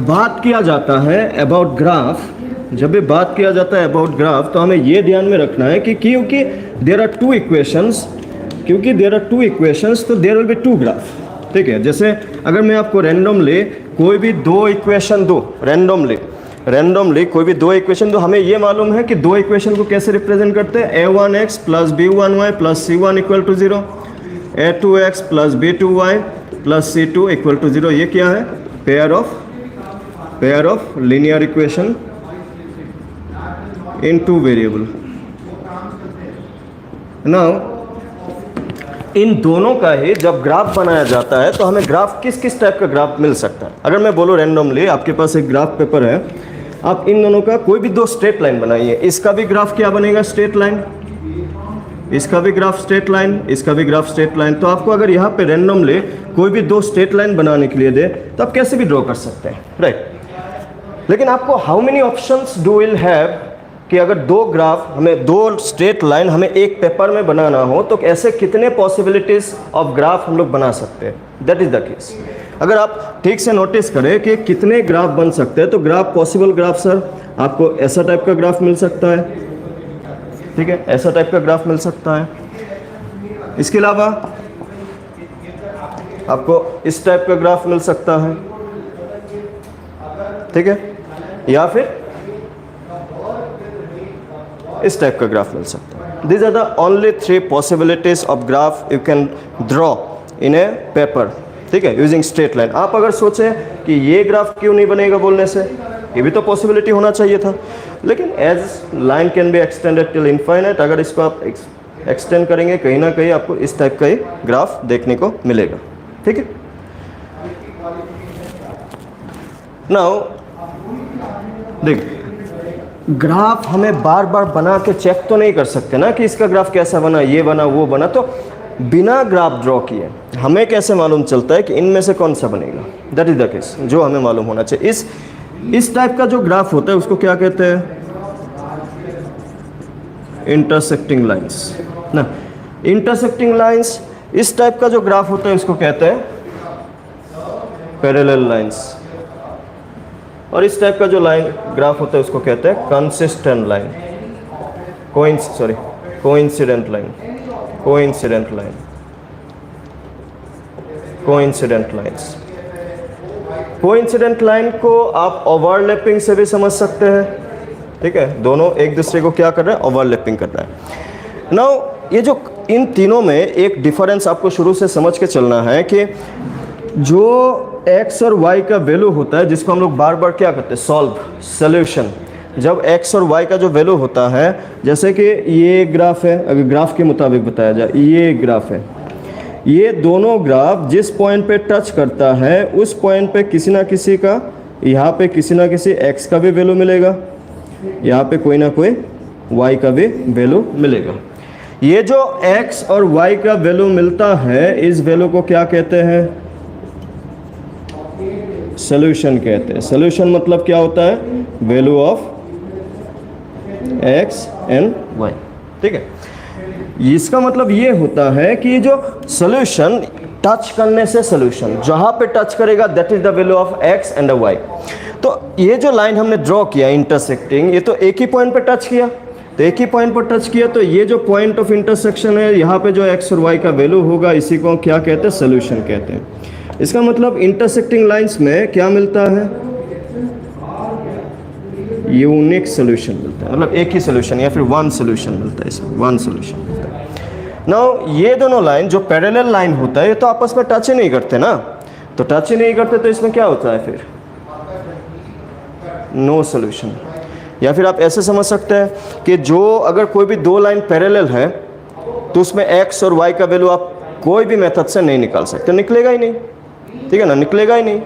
बात किया जाता है अबाउट ग्राफ, जब भी बात किया जाता है अबाउट ग्राफ, तो हमें ये ध्यान में रखना है कि क्योंकि देयर आर टू इक्वेशंस, क्योंकि देयर आर टू इक्वेशंस, तो there will be two graph. ठीक है, जैसे अगर मैं आपको रैंडमली कोई भी दो इक्वेशन दो, रैंडमली कोई भी दो इक्वेशन दो, हमें ये मालूम है कि दो इक्वेशन को कैसे रिप्रेजेंट करते हैं? A1x plus B1y plus C1 equal to 0, A2x plus B2y plus C2 equal to 0. ये क्या है? Pair of linear equation in two variable. Now इन दोनों का ही जब ग्राफ बनाया जाता है तो हमें ग्राफ किस किस टाइप का ग्राफ मिल सकता है? अगर मैं बोलूँ रैंडमली, आपके पास एक ग्राफ पेपर है, आप इन दोनों का कोई भी दो स्ट्रेट लाइन बनाइए. इसका भी ग्राफ क्या बनेगा? Straight line. इसका भी ग्राफ स्ट्रेट लाइन, इसका भी ग्राफ स्ट्रेट लाइन. तो आपको अगर यहाँ पे रैंडमली कोई भी दो स्ट्रेट लाइन बनाने के लिए दे, तो आप कैसे भी ड्रॉ कर सकते हैं. राइट. लेकिन आपको how many options do will have, कि अगर दो ग्राफ, हमें दो स्ट्रेट लाइन हमें एक पेपर में बनाना हो, तो ऐसे कितने पॉसिबिलिटीज ऑफ ग्राफ हम लोग बना सकते हैं? That is the case. अगर आप ठीक से नोटिस करें कि कितने ग्राफ बन सकते हैं, तो ग्राफ, पॉसिबल ग्राफ सर, आपको ऐसा टाइप का ग्राफ मिल सकता है. ठीक है, ऐसा टाइप का ग्राफ मिल सकता है. इसके अलावा आपको इस टाइप का ग्राफ मिल सकता है, ठीक है, या फिर इस टाइप का ग्राफ मिल सकता है। These are the only 3 possibilities of graph you can draw in a paper, ठीक है, यूजिंग स्ट्रेट लाइन। आप अगर सोचें कि ये ग्राफ क्यों नहीं बनेगा बोलने से, ये भी तो पॉसिबिलिटी होना चाहिए था, लेकिन edge line can be extended till infinite, अगर इसको आप एक्सटेंड करेंगे कहीं ना कहीं आपको इस टाइप का ही ग्राफ देखने को मिलेगा, ठीक है। नाउ देख, ग्राफ हमें बार बार बना के चेक तो नहीं कर सकते ना कि इसका ग्राफ कैसा बना, ये बना वो बना, तो बिना ग्राफ ड्रॉ किए हमें कैसे मालूम चलता है कि इनमें से कौन सा बनेगा? दैट इज द केस जो हमें मालूम होना चाहिए। इस टाइप का जो ग्राफ होता है उसको क्या कहते हैं? इंटरसेक्टिंग लाइंस ना। इंटरसेक्टिंग लाइंस, इस टाइप का जो ग्राफ होता है उसको कहते हैं पैरेलल लाइंस, और इस टाइप का जो लाइन ग्राफ होता है उसको कहते हैं consistent line, coincident line, coincident line, coincident lines. Coincident line को आप ओवरलैपिंग से भी समझ सकते हैं, ठीक है, दोनों एक दूसरे को क्या कर रहे हैं? ओवरलैपिंग कर रहे हैं। नाउ ये जो इन तीनों में एक डिफरेंस आपको शुरू से समझ के चलना है कि जो x और y का वैल्यू होता है, जिसको हम लोग बार बार क्या करते हैं? Solve, solution. जब x और y का जो वैल्यू होता है, जैसे कि ये ग्राफ है, अगर ग्राफ के मुताबिक बताया जाए, ये ग्राफ है, ये दोनों ग्राफ जिस पॉइंट पे टच करता है उस पॉइंट पे किसी ना किसी का, यहाँ पे किसी ना किसी x का भी वैल्यू मिलेगा, यहाँ पे कोई ना कोई y का भी वैल्यू मिलेगा। ये जो x और y का वैल्यू मिलता है, इस वैल्यू को क्या कहते हैं? सॉल्यूशन कहते हैं। सॉल्यूशन मतलब क्या होता है? Value of x and y, ठीक है। इसका मतलब ये होता है कि ये जो सॉल्यूशन टच करने से, सॉल्यूशन जहां पे टच करेगा that is the value of x and y। तो ये जो लाइन हमने ड्रॉ किया इंटरसेक्टिंग, ये तो एक ही पॉइंट पे टच किया, तो एक ही पॉइंट पर टच किया, तो ये जो पॉइंट ऑफ इंटरसेक्शन है, यहाँ पे जो x और y का वैल्यू होगा, इसी को क्या कहते हैं? सॉल्यूशन कहते हैं। इसका मतलब इंटरसेक्टिंग लाइंस में क्या मिलता है? यूनिक सॉल्यूशन मिलता है, मतलब एक ही सॉल्यूशन या फिर वन सॉल्यूशन मिलता है, इसमें वन सॉल्यूशन मिलता है। नाउ ये दोनों लाइन जो पैरेलल लाइन होता है, ये तो आपस में टच ही नहीं करते ना, तो टच ही नहीं करते, तो इसमें क्या होता है फिर? No solution. या फिर आप ऐसे समझ सकते हैं कि जो अगर कोई भी दो लाइन पैरेलल है तो उसमें x और y का वैल्यू आप कोई भी मेथड से नहीं निकाल सकते, निकलेगा ही नहीं, ठीक है ना, निकलेगा ही नहीं।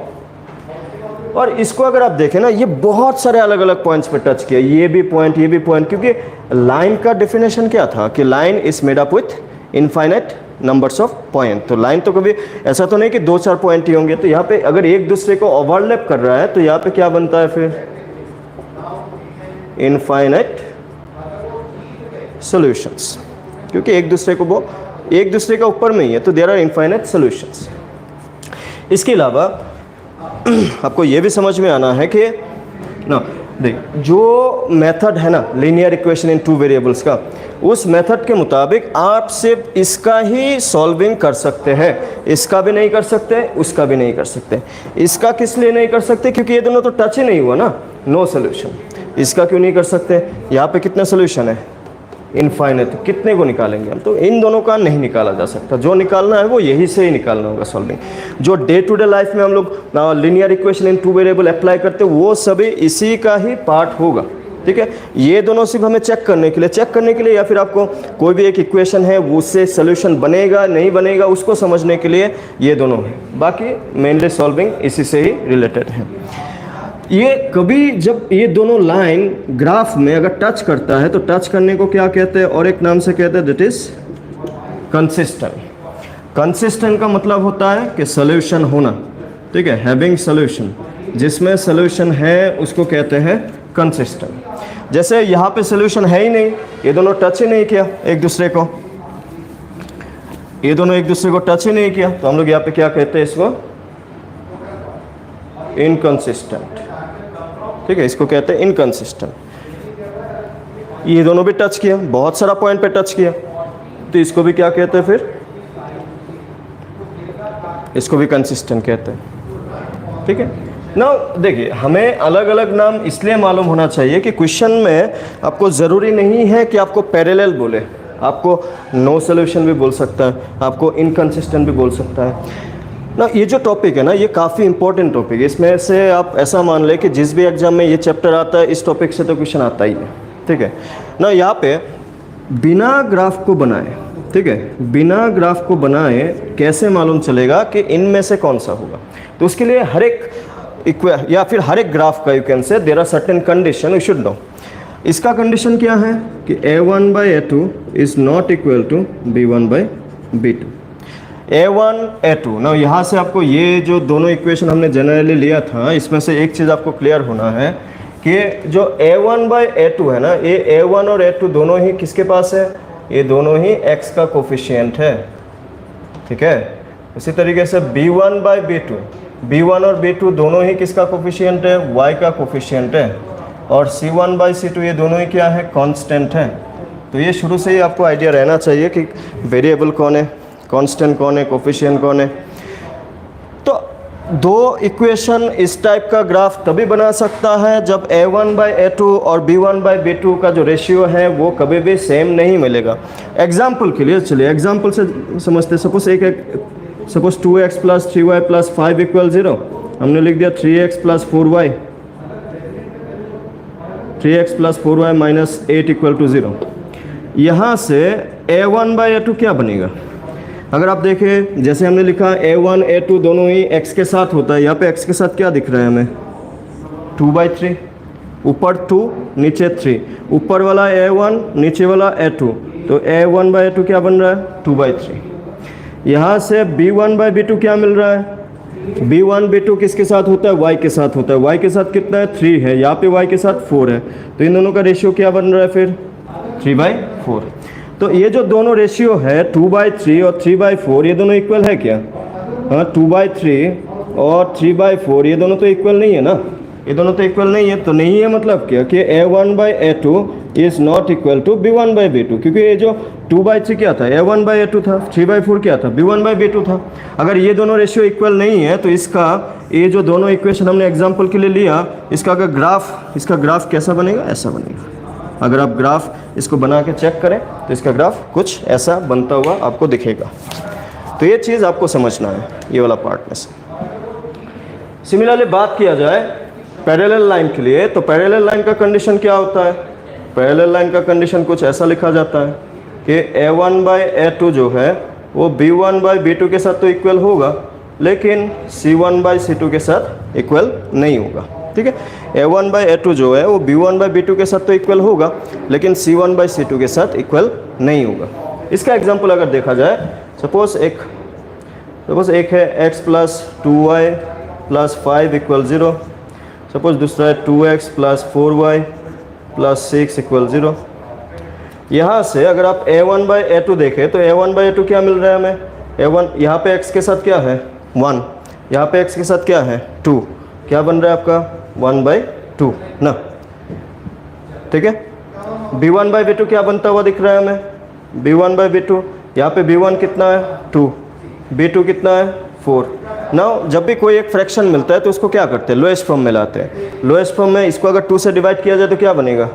और इसको अगर आप देखें ना, ये बहुत सारे अलग अलग पॉइंट्स पे टच किया, ये भी पॉइंट, ये भी पॉइंट, क्योंकि लाइन का डेफिनेशन क्या था कि line is made up with infinite numbers of point. तो लाइन तो कभी ऐसा तो नहीं कि 2-4 पॉइंट ही होंगे, तो यहाँ पे अगर एक दूसरे को ओवरलैप कर रहा है तो यहाँ पे क्या बनता है फिर? इनफाइनाइट सॉल्यूशंस, क्योंकि एक दूसरे को वो एक दूसरे का ऊपर में ही है, तो देयर आर इनफाइनाइट सॉल्यूशंस। इसके अलावा आपको ये भी समझ में आना है कि ना, देख, जो मेथड है ना लीनियर इक्वेशन इन 2 वेरिएबल्स का, उस मेथड के मुताबिक आप सिर्फ इसका ही सॉल्विंग कर सकते हैं, इसका भी नहीं कर सकते, उसका भी नहीं कर सकते। इसका किस लिए नहीं कर सकते? क्योंकि ये दोनों तो टच ही नहीं हुआ ना, नो सॉल्यूशन। इसका क्यों नहीं कर सकते? यहाँ पे कितने सॉल्यूशन है? इनफाइनाइट। कितने को निकालेंगे हम? तो इन दोनों का नहीं निकाला जा सकता, जो निकालना है वो यही से ही निकालना होगा सॉल्विंग। जो डे टू डे लाइफ में हम लोग linear equation in 2 variable apply करते हैं, वो सभी इसी का ही पार्ट होगा, ठीक है। ये दोनों सिर्फ हमें चेक करने के लिए या फिर आपको कोई भी एक इक्वेशन है उससे सोल्यूशन बनेगा नहीं बनेगा उसको समझने के लिए ये दोनों है, बाकी मेनली सॉल्विंग इसी से ही रिलेटेड है। ये कभी जब ये दोनों लाइन ग्राफ में अगर टच करता है तो टच करने को क्या कहते हैं? और एक नाम से कहते हैं, दैट इज कंसिस्टेंट। कंसिस्टेंट का मतलब होता है कि सॉल्यूशन होना, ठीक है, हैविंग सॉल्यूशन। जिसमें सॉल्यूशन है उसको कहते हैं कंसिस्टेंट। जैसे यहाँ पे सॉल्यूशन है ही नहीं, ये दोनों टच ही नहीं किया एक दूसरे को, ये दोनों एक दूसरे को टच ही नहीं किया, तो हम लोग यहाँ पे क्या कहते हैं? इसको इनकंसिस्टेंट, ठीक है, इसको कहते हैं इनकंसिस्टेंट। ये दोनों भी टच किया, बहुत सारा पॉइंट पे टच किया, तो इसको भी क्या कहते हैं फिर? इसको भी कंसिस्टेंट कहते हैं। ठीक है ना, देखिए हमें अलग अलग नाम इसलिए मालूम होना चाहिए कि क्वेश्चन में आपको ज़रूरी नहीं है कि आपको पैरेलल बोले, आपको नो सोल्यूशन भी बोल सकता है, आपको इनकंसिस्टेंट भी बोल सकता है ना। ये जो टॉपिक है ना, ये काफ़ी इंपॉर्टेंट टॉपिक है। इसमें से आप ऐसा मान लें कि जिस भी एग्जाम में ये चैप्टर आता है, इस टॉपिक से तो क्वेश्चन आता ही है। ठीक है ना, यहाँ पे बिना ग्राफ को बनाए, ठीक है, बिना ग्राफ को बनाए कैसे मालूम चलेगा कि इनमें से कौन सा होगा? तो उसके लिए हर एक या फिर हर एक ग्राफ का you can say there are certain condition you should know. इसका कंडीशन क्या है कि a1/a2 is not equal to b1/b2। a1 a2 ना, यहाँ से आपको ये जो दोनों इक्वेशन हमने जनरली लिया था, इसमें से एक चीज़ आपको क्लियर होना है कि जो a1/a2 है ना, ये a1 और a2 दोनों ही किसके पास है? ये दोनों ही x का कोफिशिएंट है। ठीक है, उसी तरीके से b1/b2, b1 और b2 दोनों ही किसका कोफिशिएंट है? y का कोफिशिएंट है। और c1/c2 ये दोनों ही क्या है? कांस्टेंट है। तो ये शुरू से ही आपको आइडिया रहना चाहिए कि वेरिएबल कौन है, कांस्टेंट कौन है, कोफिशिएंट कौन है। तो दो इक्वेशन इस टाइप का ग्राफ तभी बना सकता है जब a1/a2 और b1/b2 का जो रेशियो है वो कभी भी सेम नहीं मिलेगा। एग्जाम्पल के लिए चलिए एग्जाम्पल से समझते। सपोज 2x + 3y + 5 = 0, हमने लिख दिया 3x + 4y, 3x + 4y - 8 = 0। यहाँ से a1/a2 क्या बनेगा? अगर आप देखें, जैसे हमने लिखा a1 a2 दोनों ही x के साथ होता है, यहाँ पे x के साथ क्या दिख रहा है हमें? 2/3, ऊपर 2 नीचे 3, ऊपर वाला a1 नीचे वाला a2, तो a1/a2 क्या बन रहा है? 2/3। यहाँ से b1/b2 क्या मिल रहा है? b1/b2 किसके साथ होता है? y के साथ होता है। y के साथ कितना है? 3 है, यहाँ पे y के साथ 4 है, तो इन दोनों का रेशियो क्या बन रहा है फिर? 3/4। तो ये जो दोनों रेशियो है 2/3 और 3/4, ये दोनों इक्वल है क्या? हाँ, 2/3 और 3/4 ये दोनों तो इक्वल नहीं है ना, ये दोनों तो इक्वल नहीं है। तो नहीं है मतलब क्या कि a1/a2 is not equal to b1/b2, क्योंकि ये जो 2/3 क्या था? a1/a2 था, 3/4 क्या था? b1/b2 था। अगर ये दोनों रेशियो इक्वल नहीं है तो इसका ये जो दोनों इक्वेशन हमने एग्जाम्पल के लिए लिया, इसका अगर ग्राफ, इसका ग्राफ कैसा बनेगा? ऐसा बनेगा। अगर आप ग्राफ इसको बना के चेक करें तो इसका ग्राफ कुछ ऐसा बनता हुआ आपको दिखेगा। तो ये चीज़ आपको समझना है, ये वाला पार्ट में से। सिमिलरली बात किया जाए पैरेलल लाइन के लिए, तो पैरेलल लाइन का कंडीशन क्या होता है? पैरेलल लाइन का कंडीशन कुछ ऐसा लिखा जाता है कि a1/a2 जो है वो b1/b2 के साथ तो इक्वल होगा, लेकिन c1/c2 के साथ इक्वल नहीं होगा। ठीक है, a1/a2 जो है वो b1/b2 के साथ तो इक्वल होगा, लेकिन c1/c2 के साथ इक्वल नहीं होगा। इसका एग्जांपल अगर देखा जाए, सपोज एक है x + 2y + 5 = 0, सपोज दूसरा है 2x + 4y + 6 = 0। यहाँ से अगर आप a1/a2 देखें तो a1/a2 क्या मिल रहा है हमें? a1 यहाँ पे x के साथ क्या है? 1, यहाँ पे x के साथ क्या है? 2, क्या बन रहा है आपका? 1/2 ना। ठीक है, b1/b2 क्या बनता हुआ दिख रहा है हमें? b1/b2, यहाँ पे b1 कितना है? 2, b2 कितना है? 4। नाउ जब भी कोई एक फ्रैक्शन मिलता है तो उसको क्या करते हैं? लोएस्ट फॉर्म में लाते हैं। लोएस्ट फॉर्म में इसको अगर 2 से डिवाइड किया जाए तो क्या बनेगा?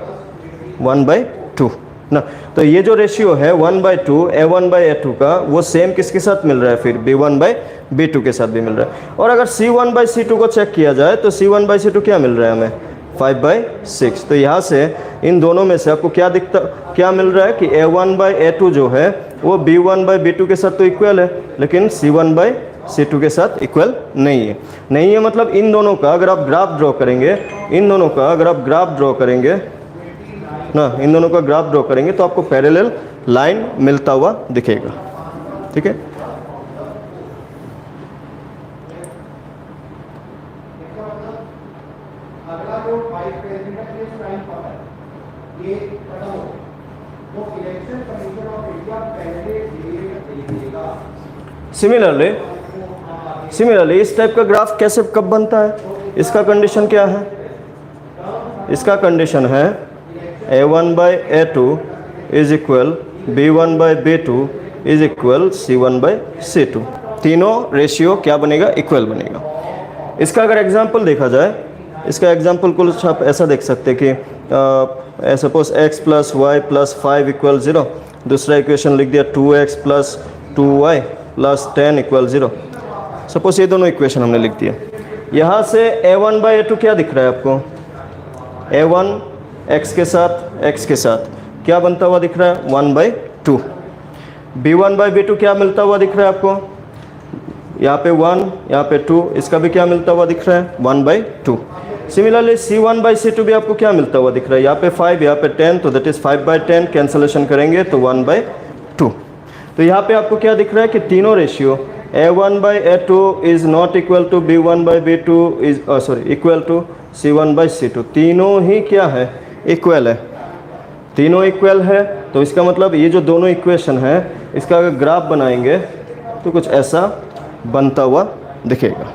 1/2 ना। तो ये जो रेशियो है 1/2 a1/a2 का, वो सेम किसके साथ मिल रहा है फिर? b1/b2 के साथ भी मिल रहा है। और अगर c1/c2 को चेक किया जाए तो c1/c2 क्या मिल रहा है हमें? 5/6। तो यहाँ से इन दोनों में से आपको क्या मिल रहा है कि a1/a2 जो है वो b1/b2 के साथ तो इक्वल है, लेकिन c1/c2 के साथ इक्वल नहीं है। मतलब इन दोनों का अगर आप ग्राफ ड्रॉ करेंगे, इन दोनों का अगर आप ग्राफ ड्रॉ करेंगे ना, इन दोनों का ग्राफ ड्रॉ करेंगे तो आपको पैरेलल लाइन मिलता हुआ दिखेगा। ठीक है, सिमिलरली इस टाइप का ग्राफ कैसे कब बनता है? इसका कंडीशन क्या है? इसका कंडीशन है a1/a2 is equal b1/b2 is equal c1/c2। तीनों रेशियो क्या बनेगा, इक्वल बनेगा। इसका अगर एग्जाम्पल देखा जाए, इसका एग्जाम्पल कुछ आप ऐसा देख सकते हैं कि suppose x plus y plus 5 equal 0, दूसरा इक्वेशन लिख दिया 2x plus 2y plus 10 equal 0। Suppose ये दोनों इक्वेशन हमने लिख दिया। यहाँ से a1 बाई a2 क्या दिख रहा है आपको, a1 x के साथ क्या बनता हुआ दिख रहा है, 1 बाई 2। b1 बाई b2 क्या मिलता हुआ दिख रहा है आपको, यहाँ पे 1, यहाँ पे 2, इसका भी क्या मिलता हुआ दिख रहा है, 1 by 2। Similarly c1 by c2 भी आपको क्या मिलता हुआ दिख रहा है, यहाँ पे 5, यहाँ पे 10, तो दैट इज 5 बाई 10, कैंसलेशन करेंगे तो 1 बाई 2। तो यहाँ पे आपको क्या दिख रहा है कि तीनों ratio a1 by a2 is not equal to b1 by b2 is equal to c1 by c2। तीनों ही क्या है, इक्वल है, तीनों इक्वल है। तो इसका मतलब ये जो दोनों इक्वेशन है, इसका अगर ग्राफ बनाएंगे तो कुछ ऐसा बनता हुआ दिखेगा।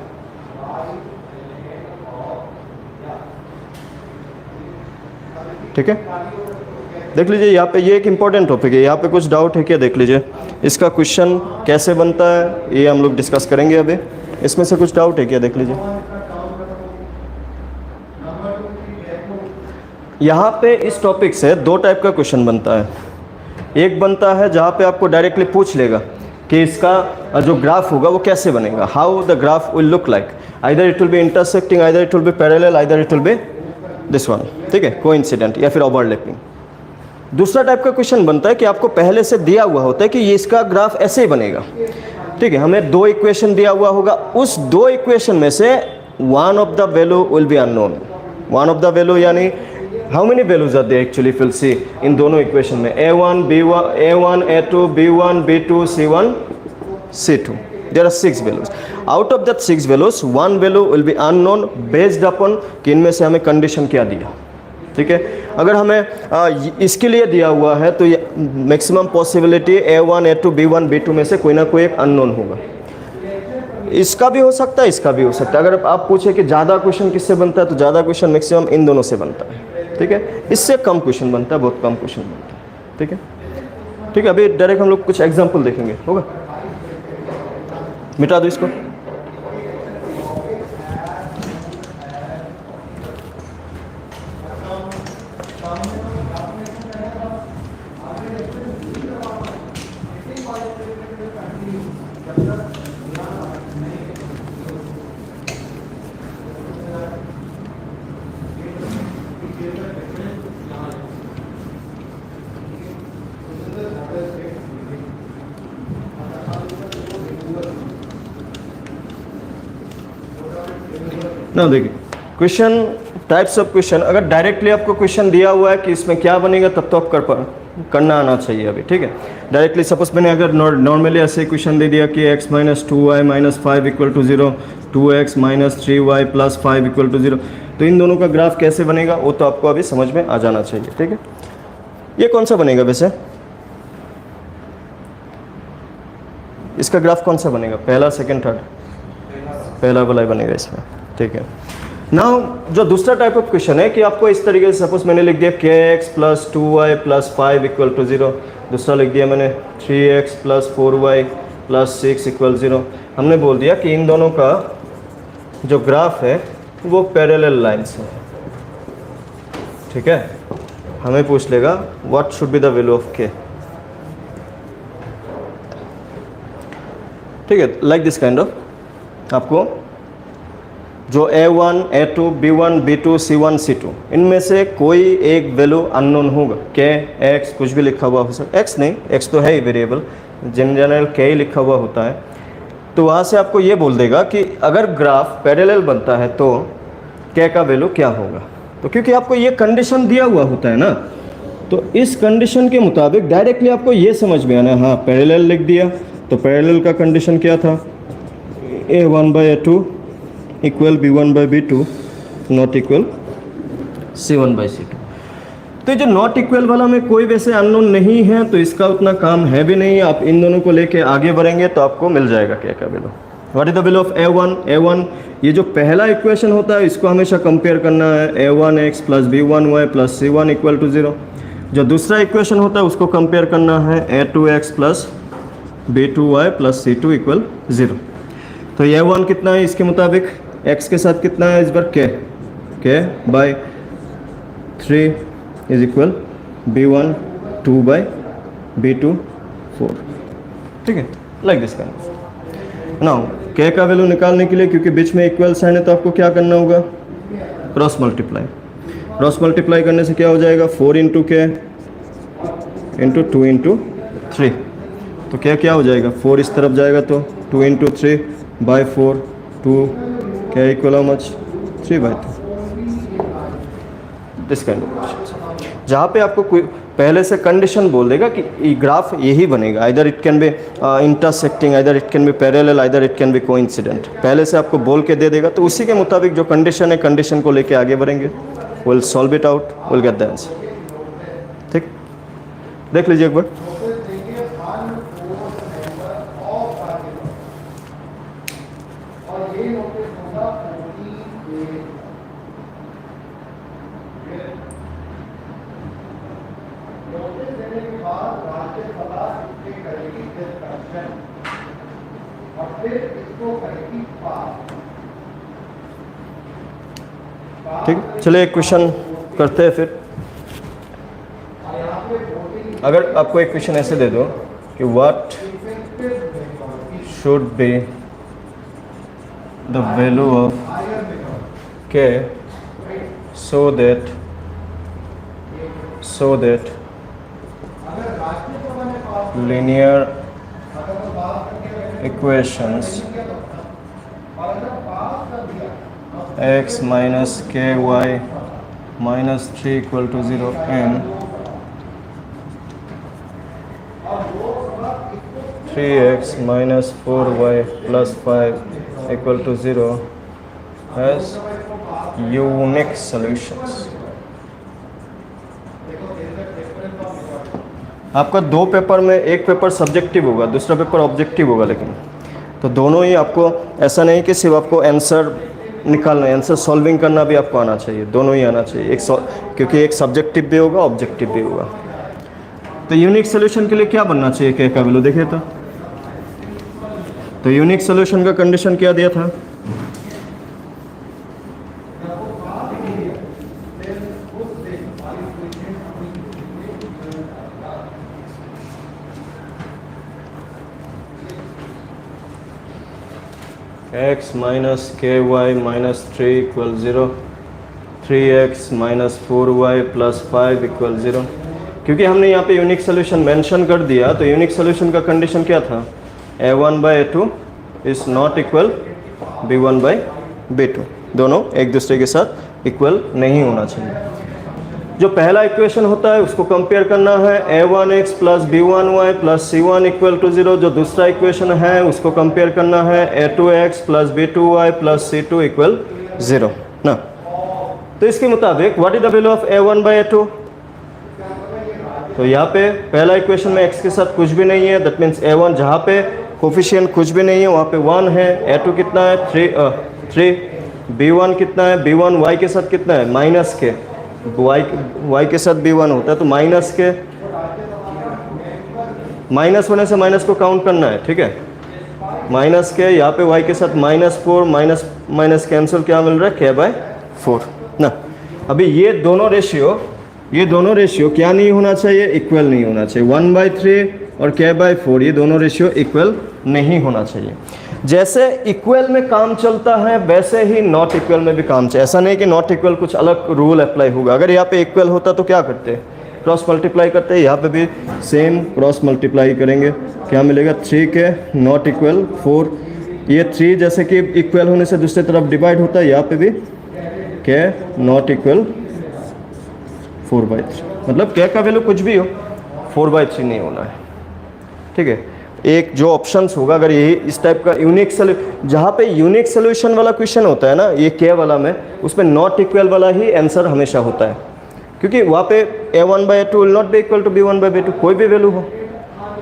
ठीक है, देख लीजिए यहाँ पे, ये एक इम्पॉर्टेंट टॉपिक है, यहाँ पे कुछ डाउट है क्या, देख लीजिए इसका क्वेश्चन कैसे बनता है, ये हम लोग डिस्कस करेंगे अभी। इसमें से कुछ डाउट है क्या, देख लीजिए। यहाँ पे इस टॉपिक से दो टाइप का क्वेश्चन बनता है। एक बनता है जहाँ पे आपको डायरेक्टली पूछ लेगा कि इसका जो ग्राफ होगा वो कैसे बनेगा, how the graph will look like, either it will be intersecting, either it will be parallel, either it will be this one, ठीक है, कोइंसिडेंट या फिर ओवरलैपिंग। दूसरा टाइप का क्वेश्चन बनता है कि आपको पहले से दिया हुआ होता है कि ये इसका ग्राफ ऐसे ही बनेगा, ठीक है, हमें दो इक्वेशन दिया हुआ होगा, उस दो इक्वेशन में से one of the value will be unknown. One of the value यानी how many values are there actually, will see in दोनों इक्वेशन में a1 a2 b1 b2 c1 c2, there are 6 values. Out of that 6 values, one value will be unknown based upon कि इनमें से हमें condition क्या दिया। ठीक है, अगर हमें इसके लिए दिया हुआ है तो maximum possibility a1 a2 b1 b2 में से कोई ना कोई एक अननोन होगा। इसका भी हो सकता है, इसका भी हो सकता है। अगर आप पूछे कि ज़्यादा क्वेश्चन किससे बनता है, तो ज़्यादा क्वेश्चन मैक्सिमम इन दोनों से बनता है। ठीक है, इससे कम क्वेश्चन बनता है, बहुत कम क्वेश्चन बनता है। ठीक है, ठीक है, अभी डायरेक्ट हम लोग कुछ एग्जाम्पल देखेंगे, होगा। मिटा दो इसको। ना देखिए, क्वेश्चन टाइप्स ऑफ क्वेश्चन, अगर डायरेक्टली आपको क्वेश्चन दिया हुआ है कि इसमें क्या बनेगा, तब तो आप करना आना चाहिए अभी। ठीक है, डायरेक्टली सपोज मैंने अगर नॉर्मली ऐसे क्वेश्चन दे दिया कि x minus 2y minus 5 equal to 0, 2x minus 3y plus 5 equal to 0, तो इन दोनों का ग्राफ कैसे बनेगा वो तो आपको अभी समझ में आ जाना चाहिए। ठीक है, ये कौन सा बनेगा वैसे, इसका ग्राफ कौन सा बनेगा, पहला सेकेंड थर्ड, पहला वाला बनेगा इसमें। ठीक है, नाउ जो दूसरा टाइप ऑफ क्वेश्चन है कि आपको इस तरीके से, सपोज मैंने लिख दिया kx plus 2y plus 5 equal to 0, दूसरा लिख दिया मैंने 3x plus 4y plus 6 equal 0। हमने बोल दिया कि इन दोनों का जो ग्राफ है वो पैरेलल लाइन्स है। ठीक है, हमें पूछ लेगा what should be the value of k। ठीक है, लाइक दिस काइंड ऑफ, आपको जो a1 a2 b1 b2 c1 c2 इनमें से कोई एक वैल्यू अननोन होगा, k x कुछ भी लिखा हुआ हो सकता है, x नहीं, x तो है ही वेरिएबल, जनरल k ही लिखा हुआ होता है। तो वहाँ से आपको ये बोल देगा कि अगर ग्राफ पैरेलल बनता है तो k का वैल्यू क्या होगा। तो क्योंकि आपको ये कंडीशन दिया हुआ होता है ना, तो इस कंडीशन के मुताबिक डायरेक्टली आपको ये समझ में आना, हाँ पैरेलल लिख दिया तो पैरेलल का कंडीशन क्या था, a1 by a2 equal b1 by b2 not equal c1 by c2। तो जो नॉट इक्वल वाला में कोई वैसे अननोन नहीं है, तो इसका उतना काम है भी नहीं। आप इन दोनों को लेके आगे बढ़ेंगे तो आपको मिल जाएगा क्या का value. What is the value of a1, ये जो पहला इक्वेशन होता है इसको हमेशा कंपेयर करना है, a1x plus b1y plus c1 equal to 0। जो दूसरा इक्वेशन होता है उसको कंपेयर करना है a2x plus B2y plus C2 equal 0। तो ये 1 कितना है इसके मुताबिक, x के साथ कितना है इस बार k by 3 is equal B1 2 by B2 4। ठीक है, like this kind. Now k का वैल्यू निकालने के लिए, क्योंकि बीच में इक्वल साइन है, तो आपको क्या करना होगा, क्रॉस मल्टीप्लाई। क्रॉस मल्टीप्लाई करने से क्या हो जाएगा, 4 इंटू के इंटू 2 इंटू 3। तो क्या हो जाएगा, 4 इस तरफ जाएगा तो 2 इंटू 3 बाई 4, 2 क्या equal how much, 3 by 2। This kind of question, जहाँ पे आपको कोई पहले से कंडीशन बोल देगा कि ये ग्राफ यही बनेगा, either it can be intersecting, either it can be parallel, either it can be coincident, पहले से आपको बोल के दे देगा। तो उसी के मुताबिक जो कंडीशन है, कंडीशन को लेके आगे बढ़ेंगे, will solve it out, will get the answer. ठीक, देख लीजिए एक बार। ठीक, चलिए एक क्वेश्चन करते हैं फिर। अगर आपको एक क्वेश्चन ऐसे दे दो कि what should be the value of k so that linear equations x minus ky minus 3 equal to 0 and 3x minus 4y plus 5 equal to 0 has unique solutions। आपका दो पेपर में, एक पेपर सब्जेक्टिव होगा, दूसरा paper objective होगा, लेकिन तो दोनों ही आपको, ऐसा नहीं कि सिर्फ आपको आंसर निकालना है, आंसर सॉल्विंग करना भी आपको आना चाहिए, दोनों ही आना चाहिए। क्योंकि एक सब्जेक्टिव भी होगा, ऑब्जेक्टिव भी होगा। तो यूनिक सोल्यूशन के लिए क्या बनना चाहिए k का वैल्यू, देखिए तो यूनिक सोल्यूशन का कंडीशन क्या दिया था, x minus ky minus 3 equal 0, 3x minus 4y plus 5 equal 0। क्योंकि हमने यहाँ पे यूनिक सोल्यूशन मेंशन कर दिया, तो यूनिक सोल्यूशन का कंडीशन क्या था, a1 by a2 is not equal b1 by b2, दोनों एक दूसरे के साथ इक्वल नहीं होना चाहिए। जो पहला इक्वेशन होता है उसको कंपेयर करना है, a1x plus b1y plus c1 equal to 0। जो दूसरा इक्वेशन है उसको कंपेयर करना है a2x plus b2y plus c2 equal 0 ना। तो इसके मुताबिक what is the value of a1 by a2, तो यहाँ पे पहला इक्वेशन में x के साथ कुछ भी नहीं है, दैट मीन्स a1 जहाँ पे कोफिशिएंट कुछ भी नहीं है वहाँ पे 1 है, a2 कितना है 3, b1 कितना है, b1 y के साथ कितना है माइनस के, y के साथ b1 होता है, तो माइनस के, माइनस होने से माइनस को काउंट करना है, ठीक है, माइनस के, यहाँ पे y के साथ -4, माइनस माइनस कैंसिल, क्या मिल रहा है k बाई 4 ना। अभी ये दोनों रेशियो क्या नहीं होना चाहिए, इक्वल नहीं होना चाहिए, 1/3 और k बाई 4 ये दोनों रेशियो इक्वल नहीं होना चाहिए। जैसे इक्वल में काम चलता है वैसे ही नॉट इक्वल में भी काम चाहिए। ऐसा नहीं कि नॉट इक्वल कुछ अलग रूल अप्लाई होगा। अगर यहाँ पे इक्वल होता तो क्या करते, क्रॉस मल्टीप्लाई करते, यहाँ पे भी सेम क्रॉस मल्टीप्लाई करेंगे, क्या मिलेगा 3k नॉट इक्वल 4, ये 3 जैसे कि इक्वल होने से दूसरी तरफ डिवाइड होता है, यहाँ पे भी k नॉट इक्वल 4/3, मतलब k का वैल्यू कुछ भी हो 4/3 नहीं होना है, ठीक है। एक जो ऑप्शंस होगा, अगर यही इस टाइप का यूनिक जहाँ पे यूनिक सोल्यूशन वाला क्वेश्चन होता है ना, ये k वाला में, उसमें नॉट इक्वल वाला ही आंसर हमेशा होता है, क्योंकि वहाँ पे a1 by a2 will not be equal to b1 by b2, कोई भी वैल्यू हो,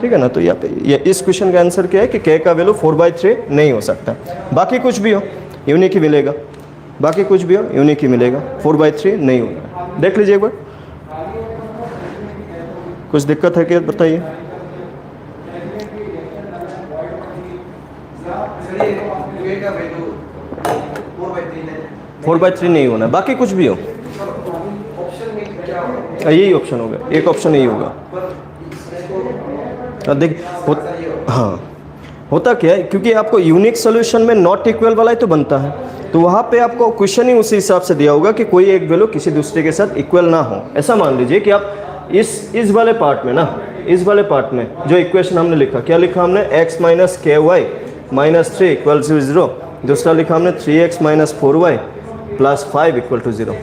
ठीक है ना। तो यहाँ पे ये इस क्वेश्चन का आंसर क्या है कि k का वैल्यू 4/3 नहीं हो सकता, बाकी कुछ भी हो यूनिक ही मिलेगा, बाकी कुछ भी हो यूनिक ही मिलेगा, 4/3 नहीं होगा। देख लीजिए एक बार, कुछ दिक्कत है क्या बताइए। 4/3 नहीं होना, बाकी कुछ भी हो, यही ऑप्शन होगा, एक ऑप्शन यही होगा। देख हाँ, होता क्या है, क्योंकि आपको यूनिक सोल्यूशन में नॉट इक्वल वाला ही तो बनता है, तो वहाँ पे आपको क्वेश्चन ही उसी हिसाब से दिया होगा कि कोई एक वैल्यू किसी दूसरे के साथ इक्वल ना हो। ऐसा मान लीजिए कि आप इस वाले पार्ट में ना, इस वाले पार्ट में जो इक्वेशन हमने लिखा, क्या लिखा हमने, x माइनस के वाई माइनस 3 इक्वल टू 0, दूसरा लिखा हमने 3x minus 4y plus 5 equal to 0।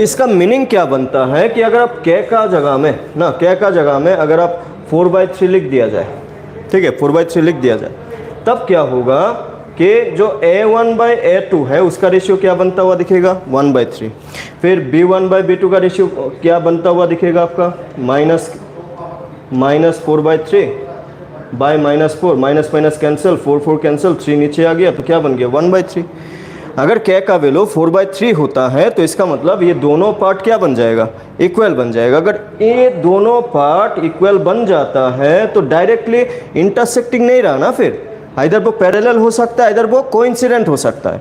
इसका मीनिंग क्या बनता है कि अगर आप k का जगह में ना, k का जगह में अगर आप 4/3 लिख दिया जाए, ठीक है, 4/3 लिख दिया जाए, तब क्या होगा कि जो a1/a2 है उसका रेशियो क्या बनता हुआ दिखेगा, 1/3। फिर b1/b2 का रेशियो क्या बनता हुआ दिखेगा आपका, minus 4/3 by -4, minus minus cancel, 4 cancel, 3 नीचे आ गया, तो क्या बन गया, 1/3। अगर k का वैल्यू 4/3 होता है तो इसका मतलब ये दोनों पार्ट क्या बन जाएगा, इक्वल बन जाएगा। अगर ये दोनों पार्ट इक्वल बन जाता है तो डायरेक्टली इंटरसेक्टिंग नहीं रहा ना, फिर इधर वो पैरेलल हो सकता है, इधर वो कोइंसिडेंट हो सकता है।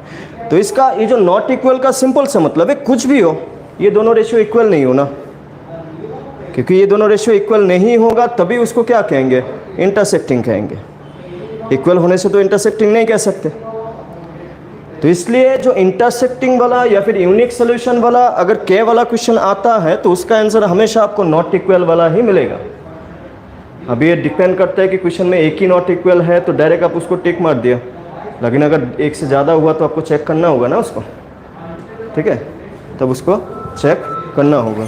तो इसका ये जो नॉट इक्वल का सिंपल सा मतलब है, कुछ भी हो, ये दोनों रेशियो इक्वल नहीं हो ना, क्योंकि ये दोनों रेशियो इक्वल नहीं होगा तभी उसको क्या कहेंगे, इंटरसेक्टिंग कहेंगे। इक्वल होने से तो इंटरसेक्टिंग नहीं कह सकते। तो इसलिए जो इंटरसेक्टिंग वाला या फिर यूनिक सोल्यूशन वाला अगर के वाला क्वेश्चन आता है तो उसका आंसर हमेशा आपको नॉट इक्वल वाला ही मिलेगा। अभी ये डिपेंड करता है कि क्वेश्चन में एक ही नॉट इक्वल है तो डायरेक्ट आप उसको टिक मार दिया, लेकिन अगर एक से ज़्यादा हुआ तो आपको चेक करना होगा ना उसको, ठीक है, तब उसको चेक करना होगा।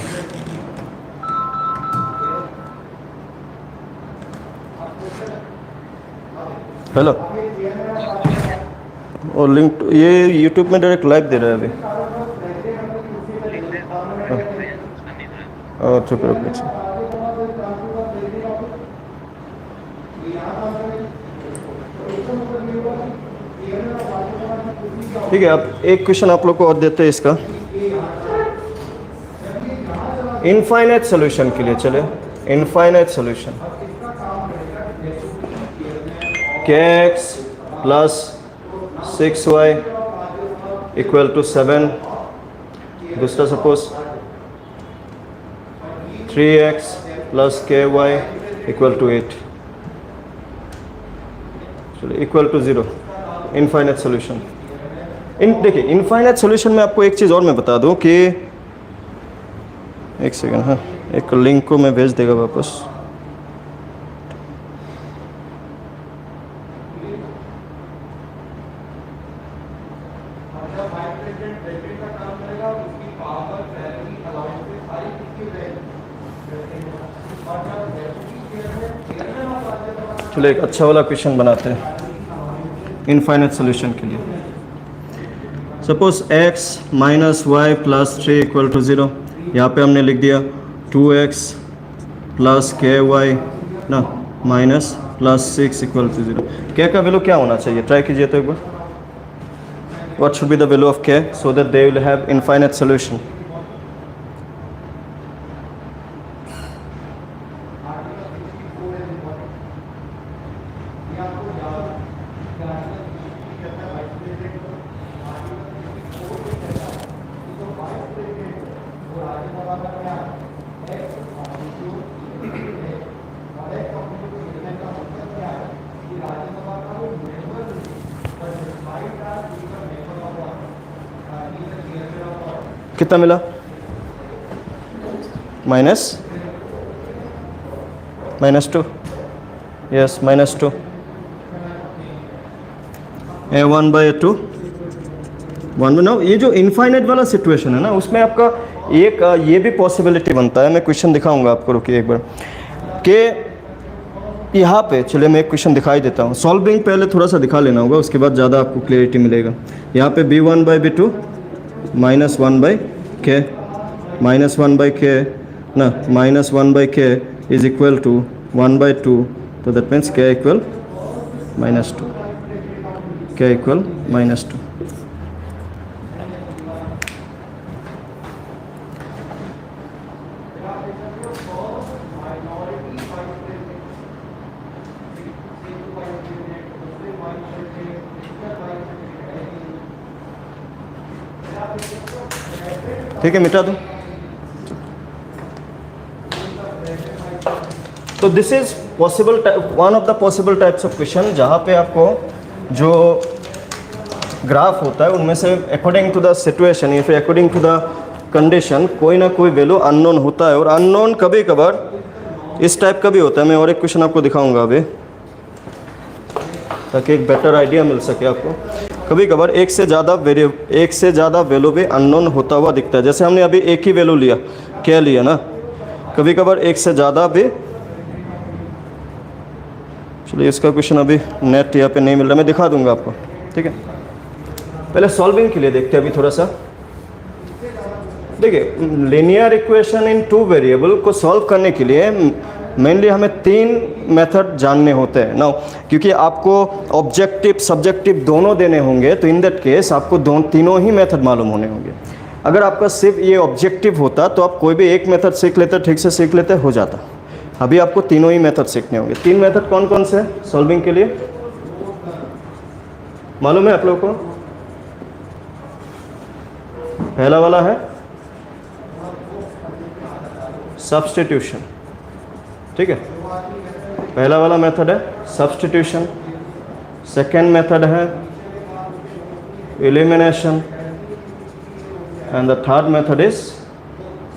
हेलो, और लिंक ये यूट्यूब में डायरेक्ट लाइव दे रहा है अभी। अच्छा फिर ओके, ठीक है। आप एक क्वेश्चन आप लोग को और देते हैं इसका इनफाइनाइट सॉल्यूशन के लिए। चले, infinite solution kx plus 6y equal to 7, दूसरा suppose 3x plus ky equal to 8, चलिए इक्वल टू 0, इनफाइनाइट सॉल्यूशन। देखिए इनफाइनाइट सॉल्यूशन में आपको एक चीज़ और मैं बता दूं कि एक सेकंड, हाँ, एक लिंक को मैं भेज देगा वापस। चलो एक अच्छा वाला क्वेश्चन बनाते हैं इनफाइनाइट सॉल्यूशन के लिए। Suppose x minus y plus 3 equal to 0, यहाँ पे हमने लिख दिया 2x प्लस के वाई ना minus plus 6 equal to 0। k का वैल्यू क्या होना चाहिए, ट्राई कीजिए तो एक बार। What should be the value of k so that they will have infinite solution. कितना मिला, -2, यस -2, a1/a2 1। ना ये जो इनफाइनाइट वाला सिचुएशन है ना, उसमें आपका एक ये भी पॉसिबिलिटी बनता है। मैं क्वेश्चन दिखाऊंगा आपको, रुकिए एक बार, कि यहाँ पे चलिए मैं एक क्वेश्चन दिखाई देता हूँ। सॉल्विंग पहले थोड़ा सा दिखा लेना होगा, उसके बाद ज़्यादा आपको क्लियरिटी मिलेगा। यहाँ पे b1/b2 -1/k ना -1/k इज इक्वल टू 1/2, तो that means k equal -2, k equal -2। ठीक है, मिटा दो। तो this is possible, one of the possible types of question जहाँ पे आपको जो ग्राफ होता है उनमें से अकॉर्डिंग टू द सिचुएशन या फिर अकॉर्डिंग टू द कंडीशन कोई ना कोई वैल्यू अननोन होता है। और अननोन कभी कभार इस टाइप का भी होता है। मैं और एक क्वेश्चन आपको दिखाऊंगा अभी ताकि एक बेटर आइडिया मिल सके आपको। कभी कभार एक से ज़्यादा वैल्यू भी अननोन होता हुआ दिखता है। जैसे हमने अभी एक ही वैल्यू लिया, क्या लिया ना, कभी कभार एक से ज़्यादा भी। चलिए इसका क्वेश्चन अभी नेट यहाँ पे नहीं मिल रहा, मैं दिखा दूंगा आपको, ठीक है। पहले सॉल्विंग के लिए देखते हैं अभी थोड़ा सा। देखिए, linear equation in two variable को सॉल्व करने के लिए मेनली हमें 3 मेथड जानने होते हैं ना, क्योंकि आपको ऑब्जेक्टिव सब्जेक्टिव दोनों देने होंगे, तो इन दैट केस आपको तीनों ही मेथड मालूम होने होंगे। अगर आपका सिर्फ ये ऑब्जेक्टिव होता तो आप कोई भी एक मेथड सीख लेते, ठीक से सीख लेते, हो जाता। अभी आपको तीनों ही मेथड सीखने होंगे। 3 मेथड कौन कौन से हैं सॉल्विंग के लिए, मालूम है आप लोगों को? पहला वाला है सब्स्टिट्यूशन, ठीक है, पहला वाला मेथड है सब्स्टिट्यूशन। सेकेंड मेथड है elimination and the third method is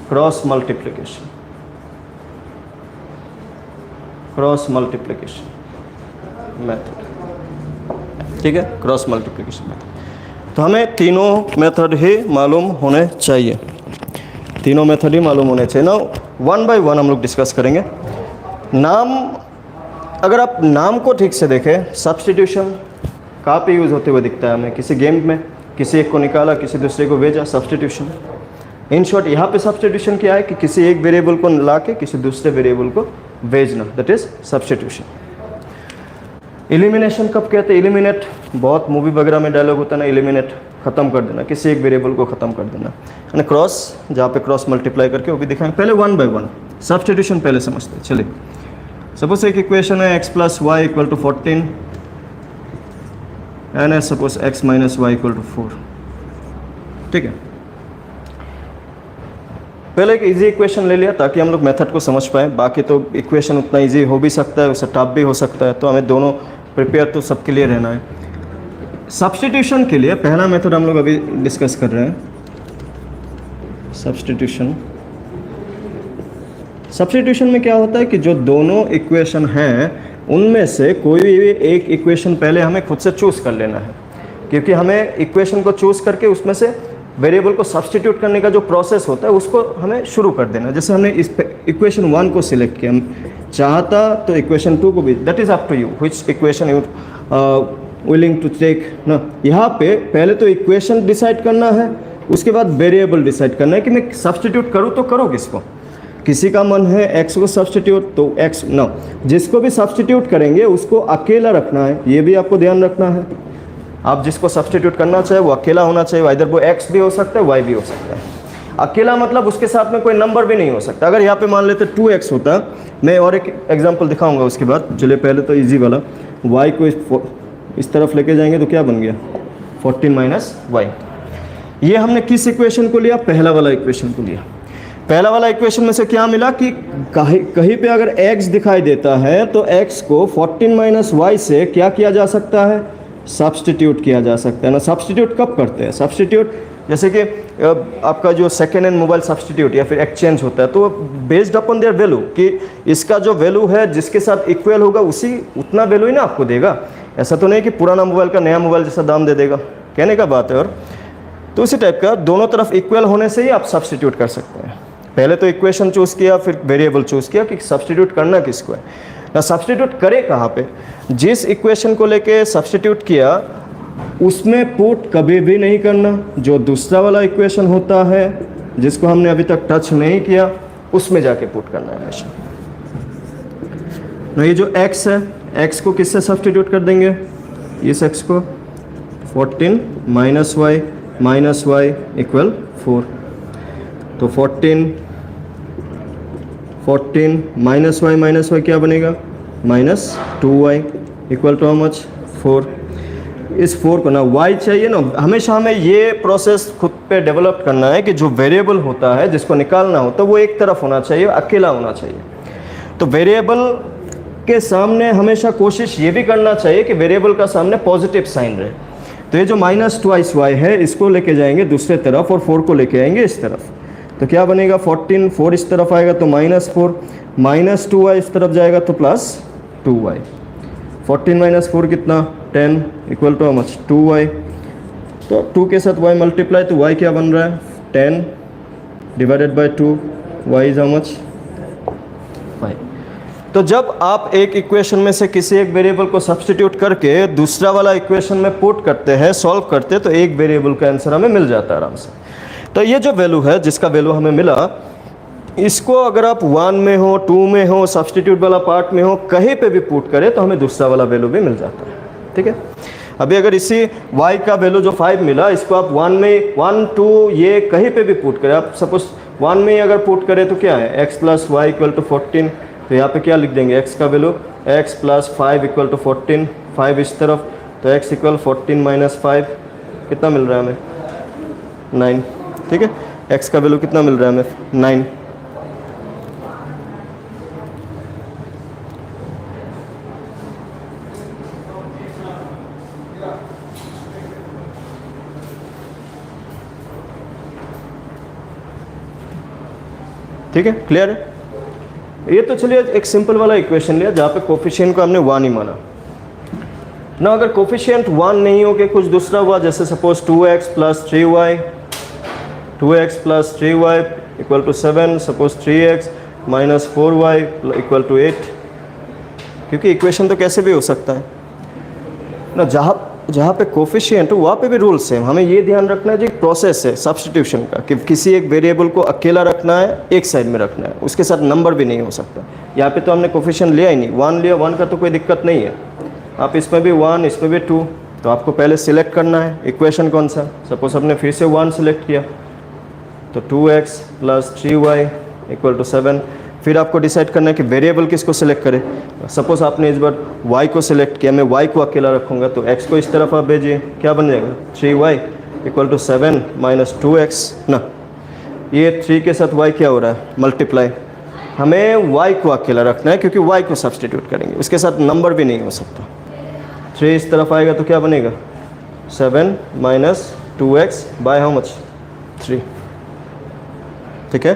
cross multiplication. Cross multiplication method, ठीक है, क्रॉस मल्टीप्लिकेशन मेथड। तो हमें तीनों मेथड ही मालूम होने चाहिए, तीनों मेथड ही मालूम होने चाहिए ना। 1 बाय 1 हम लोग डिस्कस करेंगे। नाम, अगर आप नाम को ठीक से देखें, सब्स्टिट्यूशन कहाँ पे यूज़ होते हुए दिखता है हमें? किसी गेम में किसी एक को निकाला, किसी दूसरे को भेजा, सब्स्टिट्यूशन। इन शॉर्ट यहाँ पे सब्स्टिट्यूशन क्या है कि किसी एक वेरिएबल को ला के किसी दूसरे वेरिएबल को भेजना, दैट इज सब्स्टिट्यूशन। एलिमिनेशन कब कहते हैं? एलिमिनेट, बहुत मूवी वगैरह में डायलॉग होता है ना, एलिमिनेट, खत्म कर देना, किसी एक वेरिएबल को खत्म कर देना। यानी क्रॉस, जहाँ पे क्रॉस मल्टीप्लाई करके वो भी दिखाएंगे। पहले 1 बाय 1 सब्स्टिट्यूशन पहले समझते हैं। चलिए, सपोज एक इक्वेशन है x + y = 14 and suppose x - y = 4, ठीक है। पहले एक इजी इक्वेशन ले लिया ताकि हम लोग मेथड को समझ पाए। बाकी तो इक्वेशन उतना इजी हो भी सकता है, उससे टफ भी हो सकता है, तो हमें दोनों प्रिपेयर तो सबके लिए रहना है। सब्स्टिट्यूशन के लिए पहला मेथड हम लोग अभी डिस्कस कर रहे हैं, सब्स्टिट्यूशन। सब्स्टिट्यूशन में क्या होता है कि जो दोनों इक्वेशन हैं उनमें से कोई भी एक इक्वेशन पहले हमें खुद से चूज़ कर लेना है, क्योंकि हमें इक्वेशन को चूज़ करके उसमें से वेरिएबल को सब्स्टिट्यूट करने का जो प्रोसेस होता है उसको हमें शुरू कर देना। जैसे हमने इस इक्वेशन 1 को सिलेक्ट किया, चाहता तो इक्वेशन 2 को भी, that is up to you which equation you willing to take ना। यहाँ पे पहले तो इक्वेशन डिसाइड करना है, उसके बाद वेरिएबल डिसाइड करना है कि मैं सब्स्टिट्यूट करूँ तो करो किसको। किसी का मन है x को सब्स्टिट्यूट, तो x ना, जिसको भी सब्स्टिट्यूट करेंगे उसको अकेला रखना है, ये भी आपको ध्यान रखना है। आप जिसको सब्स्टिट्यूट करना चाहे वो अकेला होना चाहिए, इधर वो x भी हो सकता है, y भी हो सकता है। अकेला मतलब उसके साथ में कोई नंबर भी नहीं हो सकता। अगर यहाँ पे मान लेते 2x होता, मैं और एक एग्जांपल दिखाऊंगा उसके बाद। चलिए पहले तो इजी वाला, y को इस तरफ लेके जाएंगे तो क्या बन गया 14 - y। ये हमने किस इक्वेशन को लिया? पहला वाला इक्वेशन को लिया। पहला वाला इक्वेशन में से क्या मिला कि कहीं पे अगर x दिखाई देता है तो x को 14 - y से क्या किया जा सकता है? सब्स्टिट्यूट किया जा सकता है ना। सब्स्टिट्यूट कब करते हैं? सब्स्टिट्यूट जैसे कि आपका जो सेकेंड हैंड मोबाइल सब्स्टिट्यूट या फिर एक्सचेंज होता है, तो बेस्ड अपॉन देयर वैल्यू, कि इसका जो वैल्यू है जिसके साथ इक्वल होगा उसी उतना वैल्यू ही ना आपको देगा। ऐसा तो नहीं कि पुराना मोबाइल का नया मोबाइल जैसा दाम दे देगा, कहने का बात है। और तो उसी टाइप का दोनों तरफ इक्वल होने से ही आप सब्स्टिट्यूट कर सकते हैं। पहले तो इक्वेशन चूज़ किया, फिर वेरिएबल चूज़ किया कि सब्स्टिट्यूट करना किसको है ना। सब्स्टिट्यूट करे कहाँ पे? जिस इक्वेशन को लेके सब्स्टिट्यूट किया उसमें पुट कभी भी नहीं करना। जो दूसरा वाला इक्वेशन होता है जिसको हमने अभी तक टच नहीं किया उसमें जाके पुट करना है हमेशा। ये जो x है, x को किससे सब्स्टिट्यूट कर देंगे? इस x को 14 - y = 4। तो 14 - y क्या बनेगा? -2y = how much? 4। इस 4 को ना y चाहिए ना, हमेशा हमें ये प्रोसेस खुद पे डेवलप करना है कि जो वेरिएबल होता है जिसको निकालना हो तो वो एक तरफ होना चाहिए, अकेला होना चाहिए। तो वेरिएबल के सामने हमेशा कोशिश ये भी करना चाहिए कि वेरिएबल का सामने पॉजिटिव साइन रहे। तो ये जो -2y है इसको लेके जाएंगे दूसरे तरफ और 4 को लेके आएंगे इस तरफ। तो क्या बनेगा 14, 4 इस तरफ आएगा तो -4, -2y इस तरफ जाएगा तो +2y। 14 - 4 कितना 10 इक्वल टू मच 2y। तो 2 के साथ y मल्टीप्लाई तो y क्या बन रहा है 10 divided by 2, y is how much 5। तो जब आप एक इक्वेशन में से किसी एक वेरिएबल को सब्स्टिट्यूट करके दूसरा वाला इक्वेशन में पुट करते हैं, सॉल्व करते हैं, तो एक वेरिएबल का आंसर हमें मिल जाता है आराम से। तो ये जो वैल्यू है जिसका वैल्यू हमें मिला, इसको अगर आप 1 में हो, 2 में हो, सब्स्टिट्यूट वाला पार्ट में हो, कहीं पे भी पुट करें तो हमें दूसरा वाला वैल्यू भी मिल जाता है। ठीक है, अभी अगर इसी y का वैल्यू जो 5 मिला इसको आप 1 में 1, 2 ये कहीं पे भी पुट करें, आप सपोज 1 में ही अगर पुट करें तो क्या है x + y = 14। तो यहाँ पे क्या लिख देंगे x का वैल्यू x + 5 = 14, 5 इस तरफ, तो x = 14 - 5 कितना मिल रहा है हमें 9। ठीक है, x का वैल्यू कितना मिल रहा है हमें 9। ठीक है, क्लियर है। ये तो चलिए एक सिंपल वाला इक्वेशन लिया जहाँ पे कोफिशिएंट को हमने 1 ही माना ना। अगर कोफिशिएंट 1 नहीं हो के कुछ दूसरा हुआ, जैसे suppose 2x + 3y, 2x + 3y = 7, suppose 3x - 4y = 8, क्योंकि इक्वेशन तो कैसे भी हो सकता है ना। जहाँ पे कोफिशिएंट हो वहाँ पे भी रूल सेम। हमें ये ध्यान रखना है जो प्रोसेस है सब्स्टिट्यूशन का, कि किसी एक वेरिएबल को अकेला रखना है, एक साइड में रखना है, उसके साथ नंबर भी नहीं हो सकता। यहाँ पे तो हमने कोफिशिएंट लिया ही नहीं, 1 लिया, 1 का तो कोई दिक्कत नहीं है। आप इसमें भी 1, इसमें भी 2, तो आपको पहले सिलेक्ट करना है इक्वेशन कौन सा। सपोज हमने फिर से 1 सिलेक्ट किया तो 2x + 3y = 7। फिर आपको डिसाइड करना है कि वेरिएबल किसको सिलेक्ट करें। सपोज आपने इस बार y को सिलेक्ट किया, मैं y को अकेला रखूँगा, तो x को इस तरफ आप भेजिए, क्या बन जाएगा 3y = 7 - 2x ना। ये 3 के साथ y क्या हो रहा है मल्टीप्लाई, हमें y को अकेला रखना है क्योंकि y को सब्स्टिट्यूट करेंगे, उसके साथ नंबर भी नहीं हो सकता। 3 इस तरफ आएगा तो क्या बनेगा 7 - 2x बाय हाउ मच 3। ठीक है,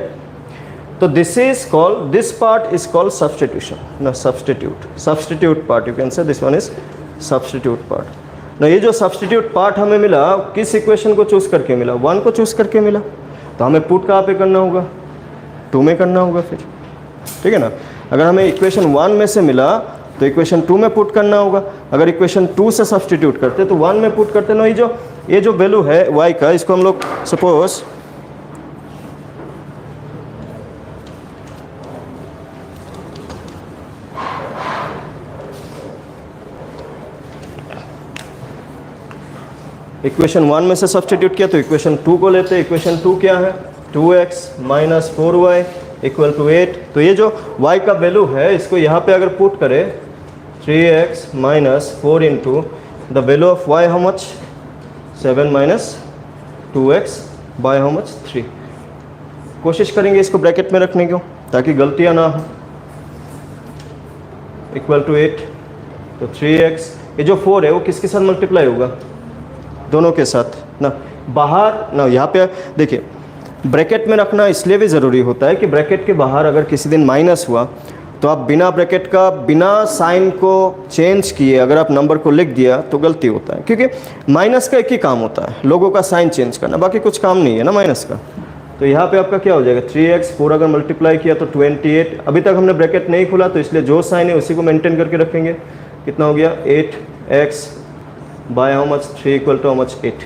तो this part is called substitution, no substitute part, you can say this one is substitute part। ना ये जो substitute part हमें मिला किस इक्वेशन को चूज करके मिला, 1 को चूज करके मिला, तो हमें पुट कहाँ पे करना होगा 2 में करना होगा फिर। ठीक है ना, अगर हमें इक्वेशन 1 में से मिला तो इक्वेशन 2 में पुट करना होगा। अगर इक्वेशन 2 से सब्स्टिट्यूट करते तो 1 में पुट करते ना। ये जो वैल्यू है y का, इसको हम लोग सपोज इक्वेशन 1 में से सब्स्टिट्यूट किया तो इक्वेशन 2 को लेते हैं। इक्वेशन 2 क्या है 2x - 4y = 8। तो ये जो y का वैल्यू है इसको यहाँ पे अगर पुट करें 3x - 4 * the value of y how much 7 - 2x by how much 3। कोशिश करेंगे इसको ब्रैकेट में रखने को ताकि गलतियाँ ना हो। = 8, तो 3x, ये जो 4 है वो किसके साथ मल्टीप्लाई होगा दोनों के साथ ना। बाहर ना, यहाँ पे देखिए ब्रैकेट में रखना इसलिए भी ज़रूरी होता है कि ब्रैकेट के बाहर अगर किसी दिन माइनस हुआ तो आप बिना ब्रैकेट का, बिना साइन को चेंज किए अगर आप नंबर को लिख दिया तो गलती होता है, क्योंकि माइनस का एक ही काम होता है लोगों का साइन चेंज करना, बाकी कुछ काम नहीं है ना माइनस का। तो यहाँ पे आपका क्या हो जाएगा 3x, 4 अगर मल्टीप्लाई किया तो 28। अभी तक हमने ब्रैकेट नहीं खुला तो इसलिए जो साइन है उसी को मेंटेन करके रखेंगे। कितना हो गया 8x by how much 3 = how much 8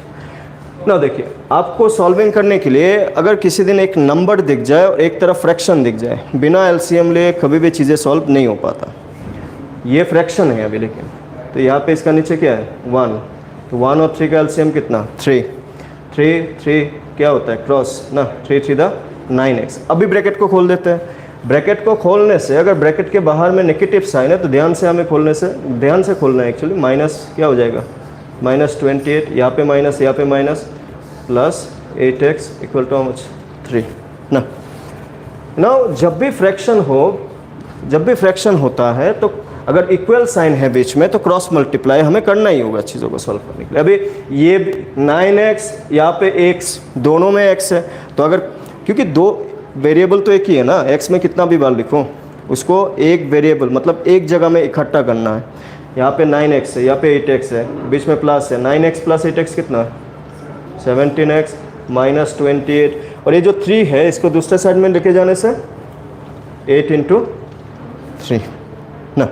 ना। देखिए आपको सॉल्विंग करने के लिए अगर किसी दिन एक नंबर दिख जाए और एक तरफ फ्रैक्शन दिख जाए, बिना एलसीएम लिए कभी भी चीज़ें सॉल्व नहीं हो पाता। ये फ्रैक्शन है अभी, लेकिन तो यहाँ पे इसका नीचे क्या है 1, तो 1 और 3 का एलसीएम कितना 3 क्या होता है क्रॉस ना, 3 3 दा 9x। अभी ब्रैकेट को खोल देते हैं। ब्रैकेट को खोलने से अगर ब्रैकेट के बाहर में नेगेटिव साइन है तो ध्यान से खोलना है एक्चुअली, माइनस क्या हो जाएगा माइनस 28, यहाँ पे minus plus 8x equal too much 3 ना। नाउ जब भी फ्रैक्शन होता है तो अगर इक्वल साइन है बीच में तो क्रॉस मल्टीप्लाई हमें करना ही होगा चीज़ों को सॉल्व करने के लिए। अभी ये 9x यहाँ पे x दोनों में x है, तो अगर क्योंकि दो वेरिएबल तो एक ही है ना, x में कितना भी बार लिखो उसको एक वेरिएबल मतलब एक जगह में इकट्ठा करना है। यहाँ पे 9x है, यहाँ पे 8x है, बीच में प्लस है, 9x प्लस 8x कितना है 17x माइनस 28, और ये जो 3 है इसको दूसरे साइड में लेके जाने से 8 इंटू 3 ना,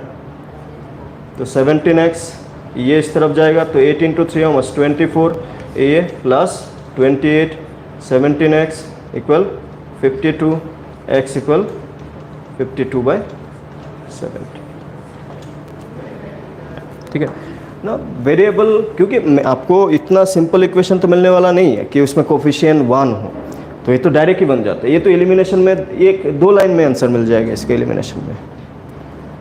तो 17x ये इस तरफ जाएगा तो 8 इंटू 3 ऑलमोस्ट 24, ये plus 28 17x equal 52, x equal 52/70। ठीक है ना। वेरिएबल क्योंकि आपको इतना सिंपल इक्वेशन तो मिलने वाला नहीं है कि उसमें कोफिशिएंट 1 हो, तो ये तो डायरेक्ट ही बन जाता है। ये तो एलिमिनेशन में एक 2 लाइन में आंसर मिल जाएगा इसके एलिमिनेशन में।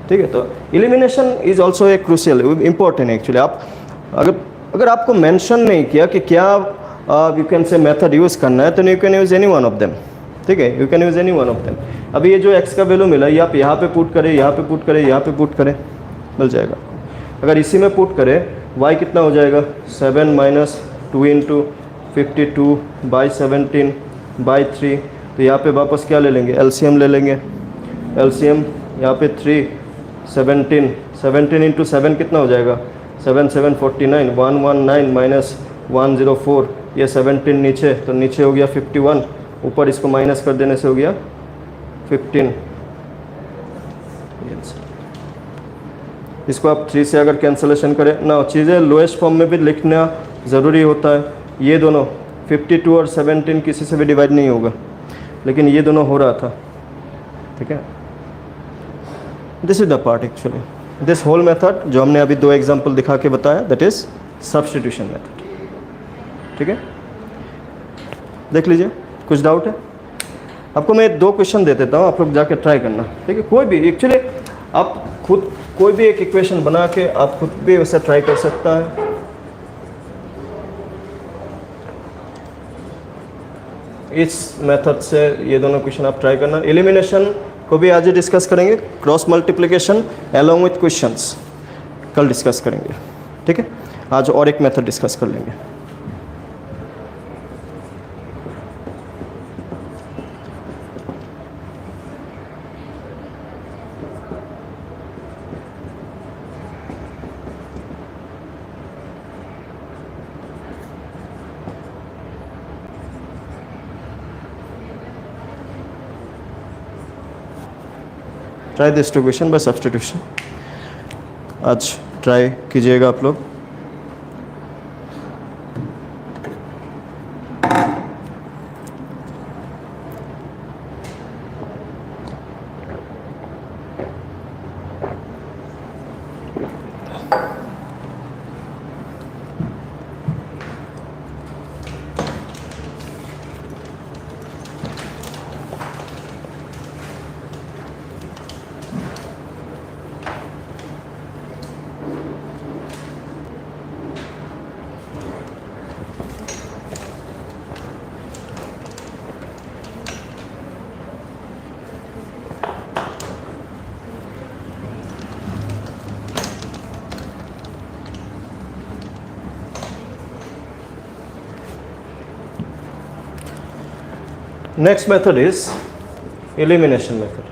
ठीक है, तो elimination is also a crucial important actually. आप अगर आपको मेंशन नहीं किया कि क्या यू कैन से मेथड यूज़ करना है, तो you can use any one of them. ठीक है, you can use any one of them. अभी ये जो x का वैल्यू मिला ये आप यहाँ पे पुट करें, यहाँ पे पुट करें, यहाँ पे पुट करें, मिल जाएगा। अगर इसी में पुट करें y कितना हो जाएगा 7 माइनस 2 इंटू 52/17/3, तो यहाँ पे वापस क्या ले लेंगे एलसीएम ले लेंगे। एलसीएम यहाँ पे 3 17 इंटू 7 कितना हो जाएगा 7 7 49 119 माइनस 104, ये 17 नीचे तो नीचे हो गया 51, ऊपर इसको माइनस कर देने से हो गया 15। इसको आप 3 से अगर कैंसलेशन करें ना, चीज़ें लोएस्ट फॉर्म में भी लिखना ज़रूरी होता है। ये दोनों 52 और 17 किसी से भी डिवाइड नहीं होगा, लेकिन ये दोनों हो रहा था। ठीक है, this is the part actually, this whole method जो हमने अभी 2 एग्जाम्पल दिखा के बताया, दैट इज सब्स्टिट्यूशन मेथड। ठीक है, देख लीजिए, कुछ डाउट है आपको? मैं 2 क्वेश्चन दे देता हूँ, आप लोग जाके ट्राई करना। ठीक है, कोई भी एक्चुअली आप खुद कोई भी एक इक्वेशन बना के आप खुद भी वैसे ट्राई कर सकता है। इस मेथड से ये दोनों क्वेश्चन आप ट्राई करना। एलिमिनेशन को भी आज ही डिस्कस करेंगे, cross multiplication along with questions कल डिस्कस करेंगे। ठीक है, आज और एक मेथड डिस्कस कर लेंगे। Try this to question by substitution, आज ट्राई कीजिएगा आप लोग। Next method is elimination method.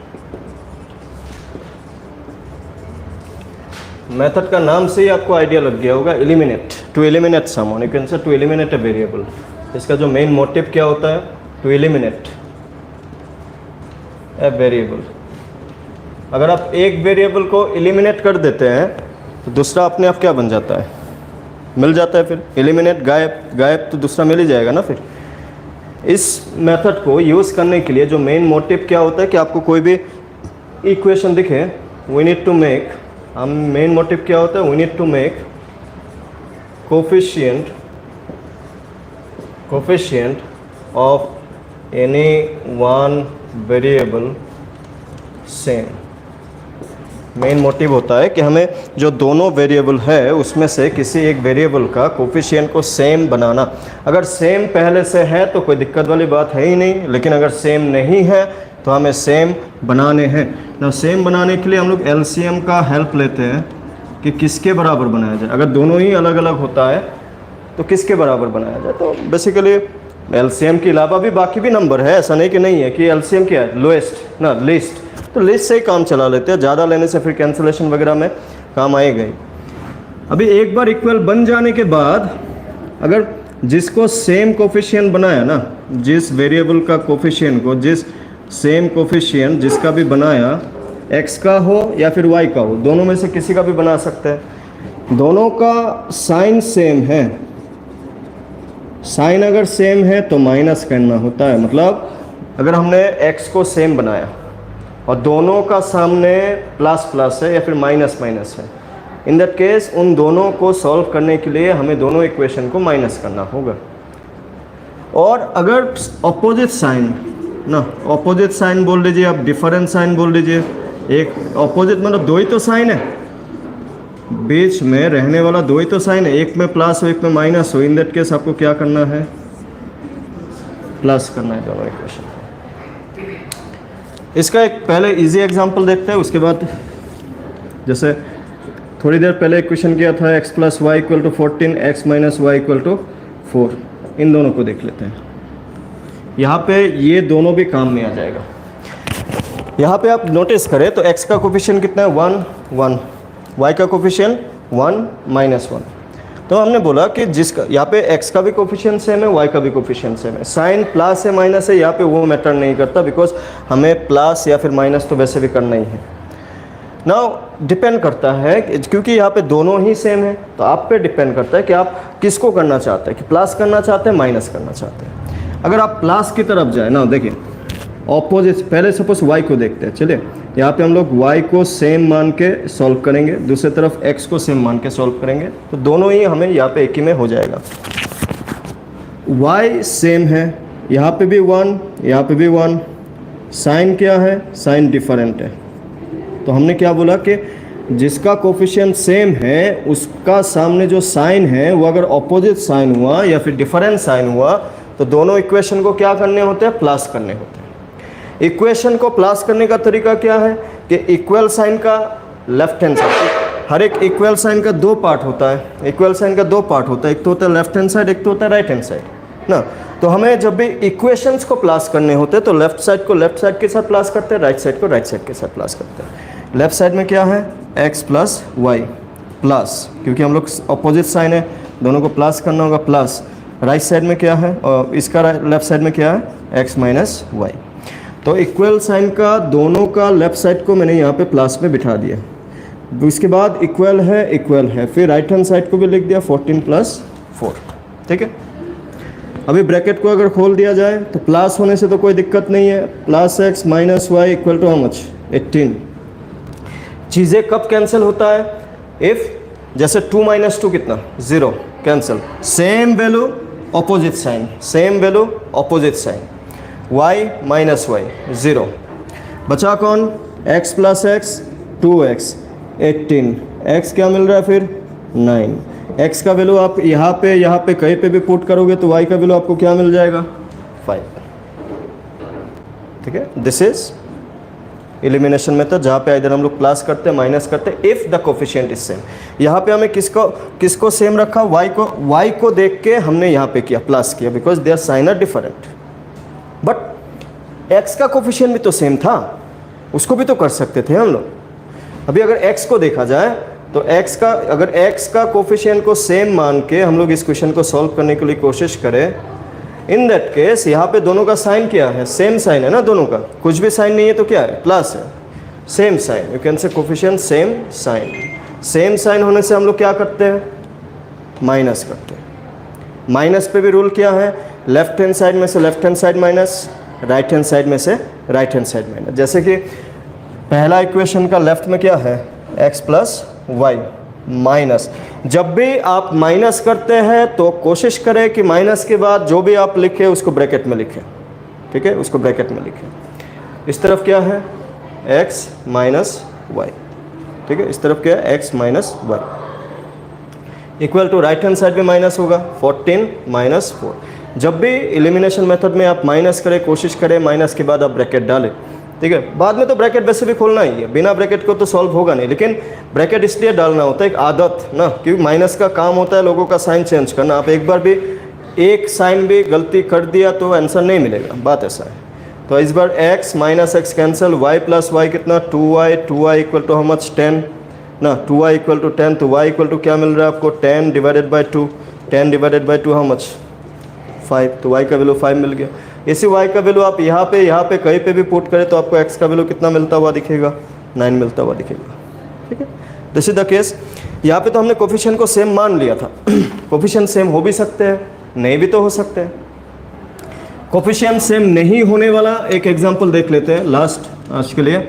Method का नाम से ही आपको आइडिया लग गया होगा, eliminate, to eliminate someone, you can say to eliminate a variable. इसका जो मेन मोटिव क्या होता है, टू एलिमिनेट अ वेरिएबल। अगर आप एक वेरिएबल को एलिमिनेट कर देते हैं तो दूसरा अपने आप क्या बन जाता है, मिल जाता है। फिर एलिमिनेट गायब तो दूसरा मिल ही जाएगा ना। फिर इस मेथड को यूज़ करने के लिए जो मेन मोटिव क्या होता है कि आपको कोई भी इक्वेशन दिखे, वी नीड टू मेक, हम मेन मोटिव क्या होता है, we need to make coefficient of any one variable same. Main motive होता है कि हमें जो दोनों वेरिएबल है उसमें से किसी एक वेरिएबल का कोफिशिएंट को सेम बनाना। अगर सेम पहले से है तो कोई दिक्कत वाली बात है ही नहीं, लेकिन अगर सेम नहीं है तो हमें सेम बनाने हैं ना। सेम बनाने के लिए हम लोग एलसीएम का हेल्प लेते हैं कि किसके बराबर बनाया जाए। अगर दोनों ही अलग अलग होता है तो किसके बराबर बनाया जाए। तो बेसिकली एलसीएम के अलावा भी बाकी भी नंबर है, ऐसा नहीं कि नहीं है कि एलसीएम क्या है, लोएस्ट ना लिस्ट, तो लिस्ट से ही काम चला लेते हैं। ज़्यादा लेने से फिर कैंसिलेशन वगैरह में काम आएगा ही। अभी एक बार इक्वल बन जाने के बाद अगर जिसको सेम कोफिशिएंट बनाया ना, जिस वेरिएबल का कोफिशिएंट को जिस सेम कोफिशिएंट जिसका भी बनाया, x का हो या फिर y का हो, दोनों में से किसी का भी बना सकते हैं। दोनों का साइन सेम है, साइन अगर सेम है तो माइनस करना होता है। मतलब अगर हमने x को सेम बनाया और दोनों का सामने प्लस प्लस है या फिर माइनस माइनस है, इन दैट केस उन दोनों को सॉल्व करने के लिए हमें दोनों इक्वेशन को माइनस करना होगा। और अगर ऑपोजिट साइन ना, ऑपोजिट साइन बोल लीजिए आप, डिफरेंट साइन बोल लीजिए, एक ऑपोजिट मतलब दो ही तो साइन है, बीच में रहने वाला दो ही तो साइन है, एक में प्लस हो एक में माइनस हो, इन दैट केस आपको क्या करना है, प्लस करना है दोनों इक्वेशन। इसका एक पहले इजी एग्जांपल देखते हैं, उसके बाद जैसे थोड़ी देर पहले इक्वेशन किया था x plus y equal to 14, x minus y equal to 4, इन दोनों को देख लेते हैं। यहाँ पे ये दोनों भी काम में आ जाएगा। यहाँ पे आप नोटिस करें तो x का कोफिशिएंट कितना है, 1 1, y का कोफिशिएंट 1 माइनस 1। तो हमने बोला कि जिसका यहाँ पे x का भी कोफिशिएंट सेम है, y का भी कोफिशिएंट सेम है, साइन प्लस है माइनस है, यहाँ पे वो मैटर नहीं करता, बिकॉज हमें प्लस या फिर माइनस तो वैसे भी करना ही है। नाउ डिपेंड करता है क्योंकि यहाँ पे दोनों ही सेम है, तो आप पे डिपेंड करता है कि आप किसको करना चाहते हैं, कि प्लस करना चाहते हैं माइनस करना चाहते हैं। अगर आप प्लस की तरफ जाए ना, देखिए ऑपोजिट, पहले सपोज y को देखते हैं। चलिए यहाँ पे हम लोग y को सेम मान के सॉल्व करेंगे, दूसरी तरफ x को सेम मान के सॉल्व करेंगे, तो दोनों ही हमें यहाँ पे एक ही में हो जाएगा। y सेम है, यहाँ पे भी 1 यहाँ पे भी 1, साइन क्या है, साइन डिफरेंट है। तो हमने क्या बोला कि जिसका कोफिशिएंट सेम है उसका सामने जो साइन है वो अगर ऑपोजिट साइन हुआ या फिर डिफरेंट साइन हुआ तो दोनों इक्वेशन को क्या करने होते हैं, प्लस करने होते हैं। इक्वेशन को प्लस करने का तरीका क्या है कि इक्वल साइन का लेफ्ट हैंड साइड, हर एक इक्वल साइन का दो पार्ट होता है, इक्वल साइन का दो पार्ट होता है, एक तो होता है लेफ्ट हैंड साइड, एक तो होता है राइट हैंड साइड ना। तो हमें जब भी इक्वेशंस को प्लस करने होते हैं तो लेफ्ट साइड को लेफ्ट साइड के साथ प्लस करते हैं, राइट साइड को राइट साइड के साथ प्लस करते हैं। लेफ्ट साइड में क्या है, x प्लस वाई प्लस, क्योंकि हम लोग अपोजिट साइन है दोनों को प्लस करना होगा, प्लस राइट साइड में क्या है और इसका लेफ्ट साइड में क्या है, x माइनस वाई। तो इक्वल साइन का दोनों का लेफ्ट साइड को मैंने यहाँ पे प्लस में बिठा दिया। उसके बाद इक्वल है, फिर राइट हैंड साइड को भी लिख दिया 14 प्लस 4, ठीक है। अभी ब्रैकेट को अगर खोल दिया जाए तो प्लस होने से तो कोई दिक्कत नहीं है, plus x minus y equal to how much, 18। चीज़ें कब कैंसिल होता है, इफ़ जैसे 2 माइनस 2 कितना, 0, cancel. Same value opposite sign, same value opposite sign, y minus y 0, बचा कौन, x plus x 2x 18, x क्या मिल रहा है फिर 9। x का वैल्यू आप यहाँ पे कहीं पे भी पुट करोगे तो y का वैल्यू आपको क्या मिल जाएगा, 5, ठीक है। दिस इज एलिमिनेशन मेथड, जहाँ पे इधर हम लोग प्लस करते हैं माइनस करते हैं if the coefficient is same. यहाँ पे हमें किसको सेम रखा, y को देख के हमने यहाँ पे किया, प्लस किया, because there sign are different. But x का कोफिशिएंट भी तो सेम था, उसको भी तो कर सकते थे हम लोग। अभी अगर x को देखा जाए तो अगर x का कोफिशिएंट को सेम मान के हम लोग इस क्वेश्चन को सॉल्व करने के लिए कोशिश करें, इन दैट केस यहाँ पे दोनों का साइन क्या है, सेम साइन है ना दोनों का, कुछ भी साइन नहीं है तो क्या है, प्लस है, same sign, you can say coefficient same sign. Same sign होने से हम लोग क्या करते हैं, माइनस करते हैं। माइनस पे भी रूल क्या है, लेफ्ट हैंड साइड में से left hand side minus, right hand side में से राइट हैंड साइड माइनस। जैसे कि पहला इक्वेशन का लेफ्ट में क्या है, x प्लस वाई माइनस। जब भी आप माइनस करते हैं तो कोशिश करें कि माइनस के बाद जो भी आप लिखें उसको ब्रैकेट में लिखें, ठीक है, उसको ब्रैकेट में लिखें। इस तरफ क्या है, x माइनस वाई, ठीक है, इस तरफ क्या है x minus y equal to right hand side में माइनस होगा 14 माइनस 4। जब भी एलिमिनेशन मेथड में आप माइनस करें, कोशिश करें माइनस के बाद आप ब्रैकेट डालें, ठीक है। बाद में तो ब्रैकेट वैसे भी खोलना ही है, बिना ब्रैकेट को तो सॉल्व होगा नहीं, लेकिन ब्रैकेट इसलिए डालना होता है, एक आदत ना, क्योंकि माइनस का काम होता है लोगों का साइन चेंज करना। आप एक बार भी एक साइन भी गलती कर दिया तो आंसर नहीं मिलेगा, बात ऐसा है। तो इस बार x minus x cancel, y plus y कितना 2y equal to how much 10 ना, 2y इक्वल टू 10, तो y इक्वल टू क्या मिल रहा है आपको 10 divided by 2, 10 divided by 2 how much 5, तो y का वैल्यू 5 मिल गया। इसी y का वैल्यू आप यहाँ पे कहीं पे भी पुट करें तो आपको x का वैल्यू कितना मिलता हुआ दिखेगा, 9 मिलता हुआ दिखेगा, ठीक है। This is the case. यहाँ पे तो हमने कोफिशिएंट को सेम मान लिया था। कोफिशिएंट सेम हो भी सकते हैं, नहीं भी तो हो सकते हैं। कोफिशिएंट सेम नहीं होने वाला एक एग्जांपल देख लेते हैं लास्ट आज के लिए।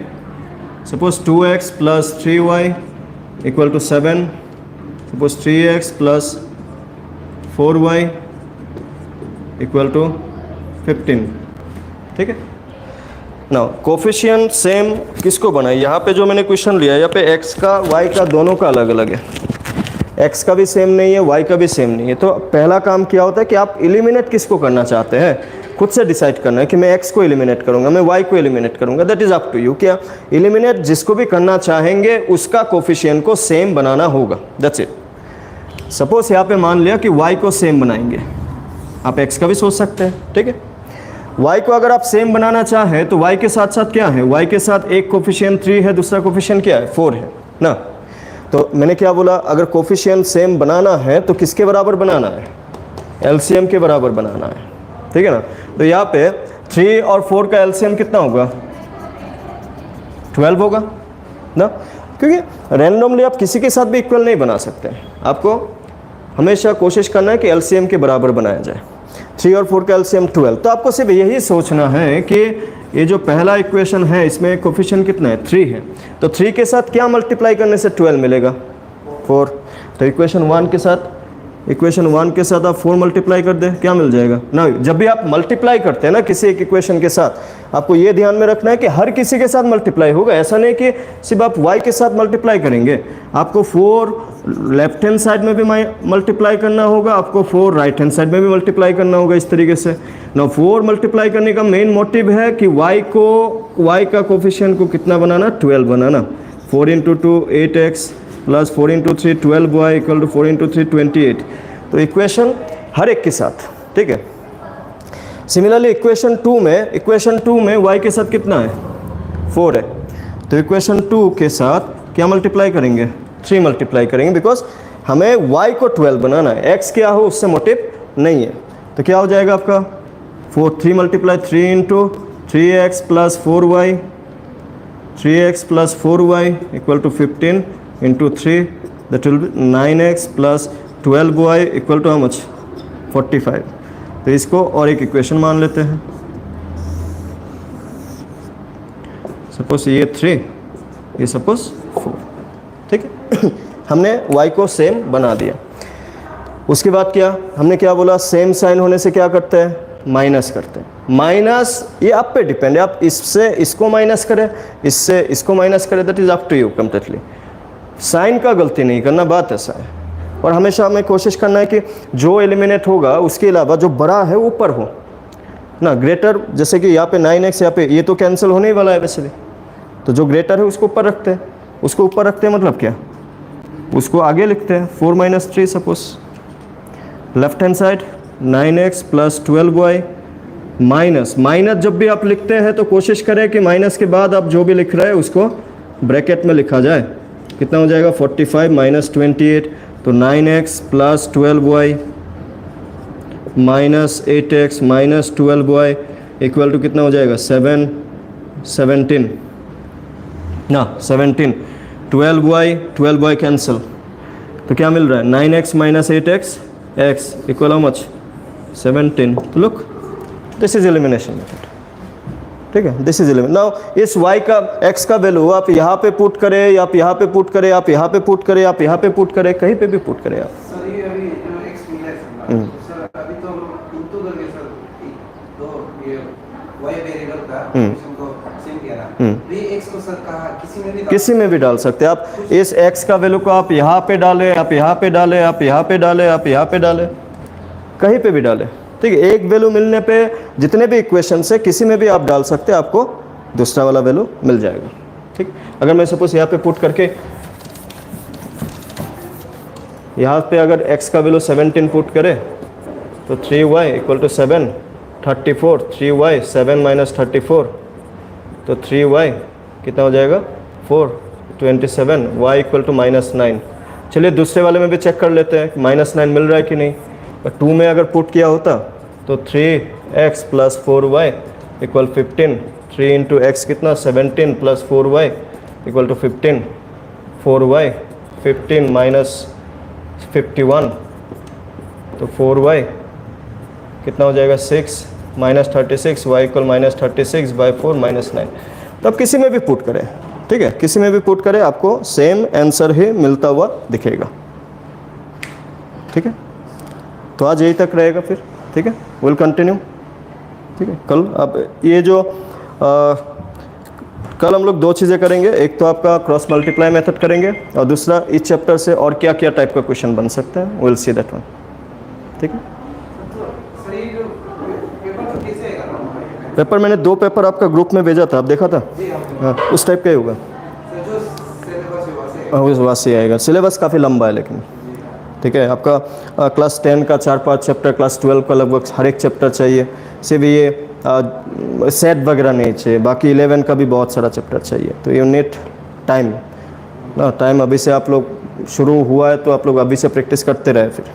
Suppose 2x plus 3y equal to 7, suppose 3x plus 4y equal to 15, ठीक है। नाउ कोफिशिएंट सेम किसको बनाए, यहाँ पे जो मैंने क्वेश्चन लिया है यहाँ पे x का y का दोनों का अलग अलग है, x का भी सेम नहीं है, y का भी सेम नहीं है। तो पहला काम क्या होता है कि आप एलिमिनेट किसको करना चाहते हैं, खुद से डिसाइड करना है कि मैं x को एलिमिनेट करूंगा, मैं y को एलिमिनेट करूंगा, that is up to you. क्या एलिमिनेट जिसको भी करना चाहेंगे उसका कोफिशिएंट को सेम बनाना होगा, दैट्स इट। सपोज यहाँ पे मान लिया कि y को सेम बनाएंगे, आप x का भी सोच सकते हैं, ठीक है। y को अगर आप सेम बनाना चाहें तो y के साथ साथ क्या है, y के साथ एक कोफिशिएंट 3 है, दूसरा कोफिशिएंट क्या है 4 है ना। तो मैंने क्या बोला, अगर कोफिशिएंट सेम बनाना है तो किसके बराबर बनाना है, एलसीएम के बराबर बनाना है, ठीक है ना। तो यहाँ पे 3 और 4 का एलसीएम कितना होगा 12 होगा ना, क्योंकि रैंडमली आप किसी के साथ भी इक्वल नहीं बना सकते, आपको हमेशा कोशिश करना है कि एलसीएम के बराबर बनाया जाए। 3 और 4 का एलसीएम 12, तो आपको सिर्फ यही सोचना है कि ये जो पहला इक्वेशन है इसमें कोफिशिएंट कितना है 3 है, तो 3 के साथ क्या मल्टीप्लाई करने से 12 मिलेगा 4। तो इक्वेशन 1 के साथ आप 4 मल्टीप्लाई कर दें, क्या मिल जाएगा ना। जब भी आप मल्टीप्लाई करते हैं ना किसी एक इक्वेशन के साथ, आपको ये ध्यान में रखना है कि हर किसी के साथ मल्टीप्लाई होगा, ऐसा नहीं कि सिर्फ आप y के साथ मल्टीप्लाई करेंगे, आपको 4 लेफ्ट हैंड साइड में भी मल्टीप्लाई करना होगा, आपको 4 राइट हैंड साइड में भी मल्टीप्लाई करना होगा, इस तरीके से ना। 4 मल्टीप्लाई करने का मेन मोटिव है कि y का कोफिशिएंट को कितना बनाना 12 बनाना। 4 into 2 8x plus 4 into 3 12y equal to 4 into 3 28। तो इक्वेशन हर एक के साथ, ठीक है। सिमिलरली इक्वेशन 2 में y के साथ कितना है 4 है, तो इक्वेशन 2 के साथ क्या मल्टीप्लाई करेंगे 3 मल्टीप्लाई करेंगे, बिकॉज हमें y को 12 बनाना है, x क्या हो उससे मोटिव नहीं है। तो क्या हो जाएगा आपका 3 multiply 3 into 3x plus 4y, 3x plus 4y equal to 15 into 3, that will be 9x plus 12y equal to how much 45। तो इसको और एक इक्वेशन मान लेते हैं, सपोज ये 3, ये सपोज 4, ठीक है। हमने y को सेम बना दिया। उसके बाद क्या हमने क्या बोला, सेम साइन होने से क्या करते हैं माइनस करते हैं। माइनस ये आप पे डिपेंड है, आप इससे इसको माइनस करें, इससे इसको माइनस करें, that is up to you completely. Sign का गलती नहीं करना, बात ऐसा है। और हमेशा हमें कोशिश करना है कि जो एलिमिनेट होगा उसके अलावा जो बड़ा है ऊपर हो ना, ग्रेटर। जैसे कि यहाँ पे 9x, यहाँ पे ये तो कैंसिल होने ही वाला है वैसे भी, तो जो ग्रेटर है उसको ऊपर रखते हैं, उसको ऊपर रखते हैं मतलब क्या, उसको आगे लिखते हैं 4 minus 3 suppose. Left hand side 9x plus 12y minus जब भी आप लिखते हैं तो कोशिश करें कि माइनस के बाद आप जो भी लिख रहे हैं उसको ब्रैकेट में लिखा जाए। कितना हो जाएगा 45 माइनस 28, तो 9x plus 12y minus 8x minus 12y equal to कितना हो जाएगा 17 ना 17। 12y कैंसिल, तो क्या मिल रहा है 9x minus 8x x equal how much 17। तो look this is elimination method, ठीक है। This is elimination. नाउ इस y का x का वैल्यू आप यहाँ पे पुट करें, या आप यहाँ पे पुट करें, आप यहाँ पे पुट करें, आप यहाँ पे पुट करें, कहीं पे भी पुट करें आप। सर ये अभी x मिला है सर, अभी तो हम इनटू करके सर 2 ये y वेरिएबल का हम्म। इक्वेशन को सेम किया ना, हम्म। तो ये x को सर कहा किसी में भी डाल सकते हैं आप। इस x का वैल्यू को आप यहाँ पे डालें, आप यहाँ पे डालें, आप यहाँ पे डालें, आप यहाँ पे डालें, कहीं पे भी डालें, ठीक है। एक वैल्यू मिलने पे जितने भी इक्वेशन से किसी में भी आप डाल सकते हैं, आपको दूसरा वाला वैल्यू मिल जाएगा, ठीक। अगर मैं सपोज यहाँ पे पुट करके यहाँ पे अगर x का वैल्यू 17 पुट करें तो 3y equal to 7, 34, 3y 7 minus 34, तो 3y कितना हो जाएगा 4, 27, y इक्वल टू -9। चलिए दूसरे वाले में भी चेक कर लेते हैं -9 मिल रहा है कि नहीं। 2 में अगर पुट किया होता तो 3x plus 4y equal 15, 3 into x कितना 17 plus 4y equal to 15, 4y 15 minus 51, तो 4y कितना हो जाएगा 6 माइनस 36, y इक्वल -36 बाई 4 -9। तो आप किसी में भी पुट करें, ठीक है, किसी में भी पुट करें, आपको सेम आंसर ही मिलता हुआ दिखेगा, ठीक है। तो आज यही तक रहेगा फिर, ठीक है, विल कंटिन्यू, ठीक है। कल अब ये जो कल हम लोग 2 चीज़ें करेंगे, एक तो आपका क्रॉस मल्टीप्लाई मेथड करेंगे और दूसरा इस चैप्टर से और क्या क्या टाइप का क्वेश्चन बन सकता है, विल सी दैट वन, ठीक है। सर ये जो पेपर तो कैसे आएगा ना, पेपर मैंने 2 पेपर आपका ग्रुप में भेजा था, आप देखा था? हाँ, उस टाइप का ही होगा। सर जो सिलेबस है वैसे हाँ, उस वहाँ से आएगा। सिलेबस काफ़ी लंबा है लेकिन, ठीक है। आपका क्लास 10 का 4-5 चैप्टर, क्लास 12 का लगभग हर एक चैप्टर चाहिए, सिर्फ ये सेट वगैरह नहीं चाहिए, बाकी 11 का भी बहुत सारा चैप्टर चाहिए। तो यू नीड टाइम ना, टाइम अभी से आप लोग शुरू हुआ है तो आप लोग अभी से प्रैक्टिस करते रहे, फिर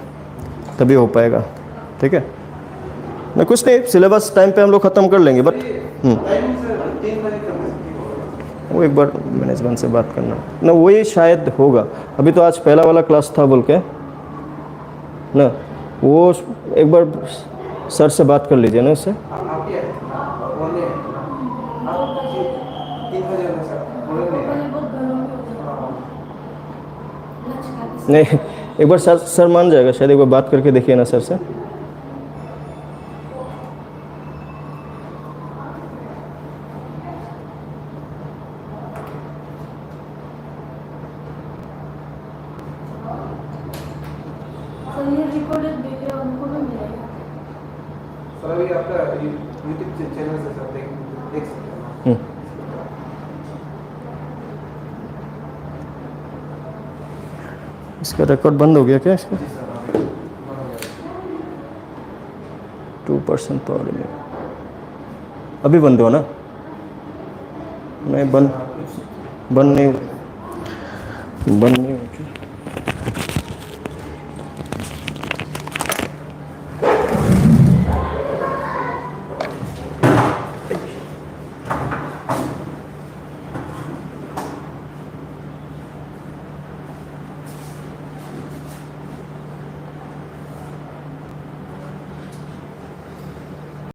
तभी हो पाएगा, ठीक है। नहीं कुछ नहीं, सिलेबस टाइम पे हम लोग ख़त्म कर लेंगे, बट टाइमिंग सर 3 बजे कर सकते हो। वो एक बार मैनेजमेंट से बात करना ना, वही शायद होगा। अभी तो आज पहला वाला क्लास था बोल के ना, वो एक बार सर से बात कर लीजिए ना उससे। आप ये बोले आप 3 बजे ना सर बोले नहीं, एक बार सर मान जाएगा शायद, एक बार बात करके देखिए ना सर से। सर अभी आपका यूट्यूब चैनल से सर देख सकते हैं। इसका रिकॉर्ड बंद हो गया क्या इसका? 2% पावर में अभी बंद हो ना? नहीं, बंद नहीं हो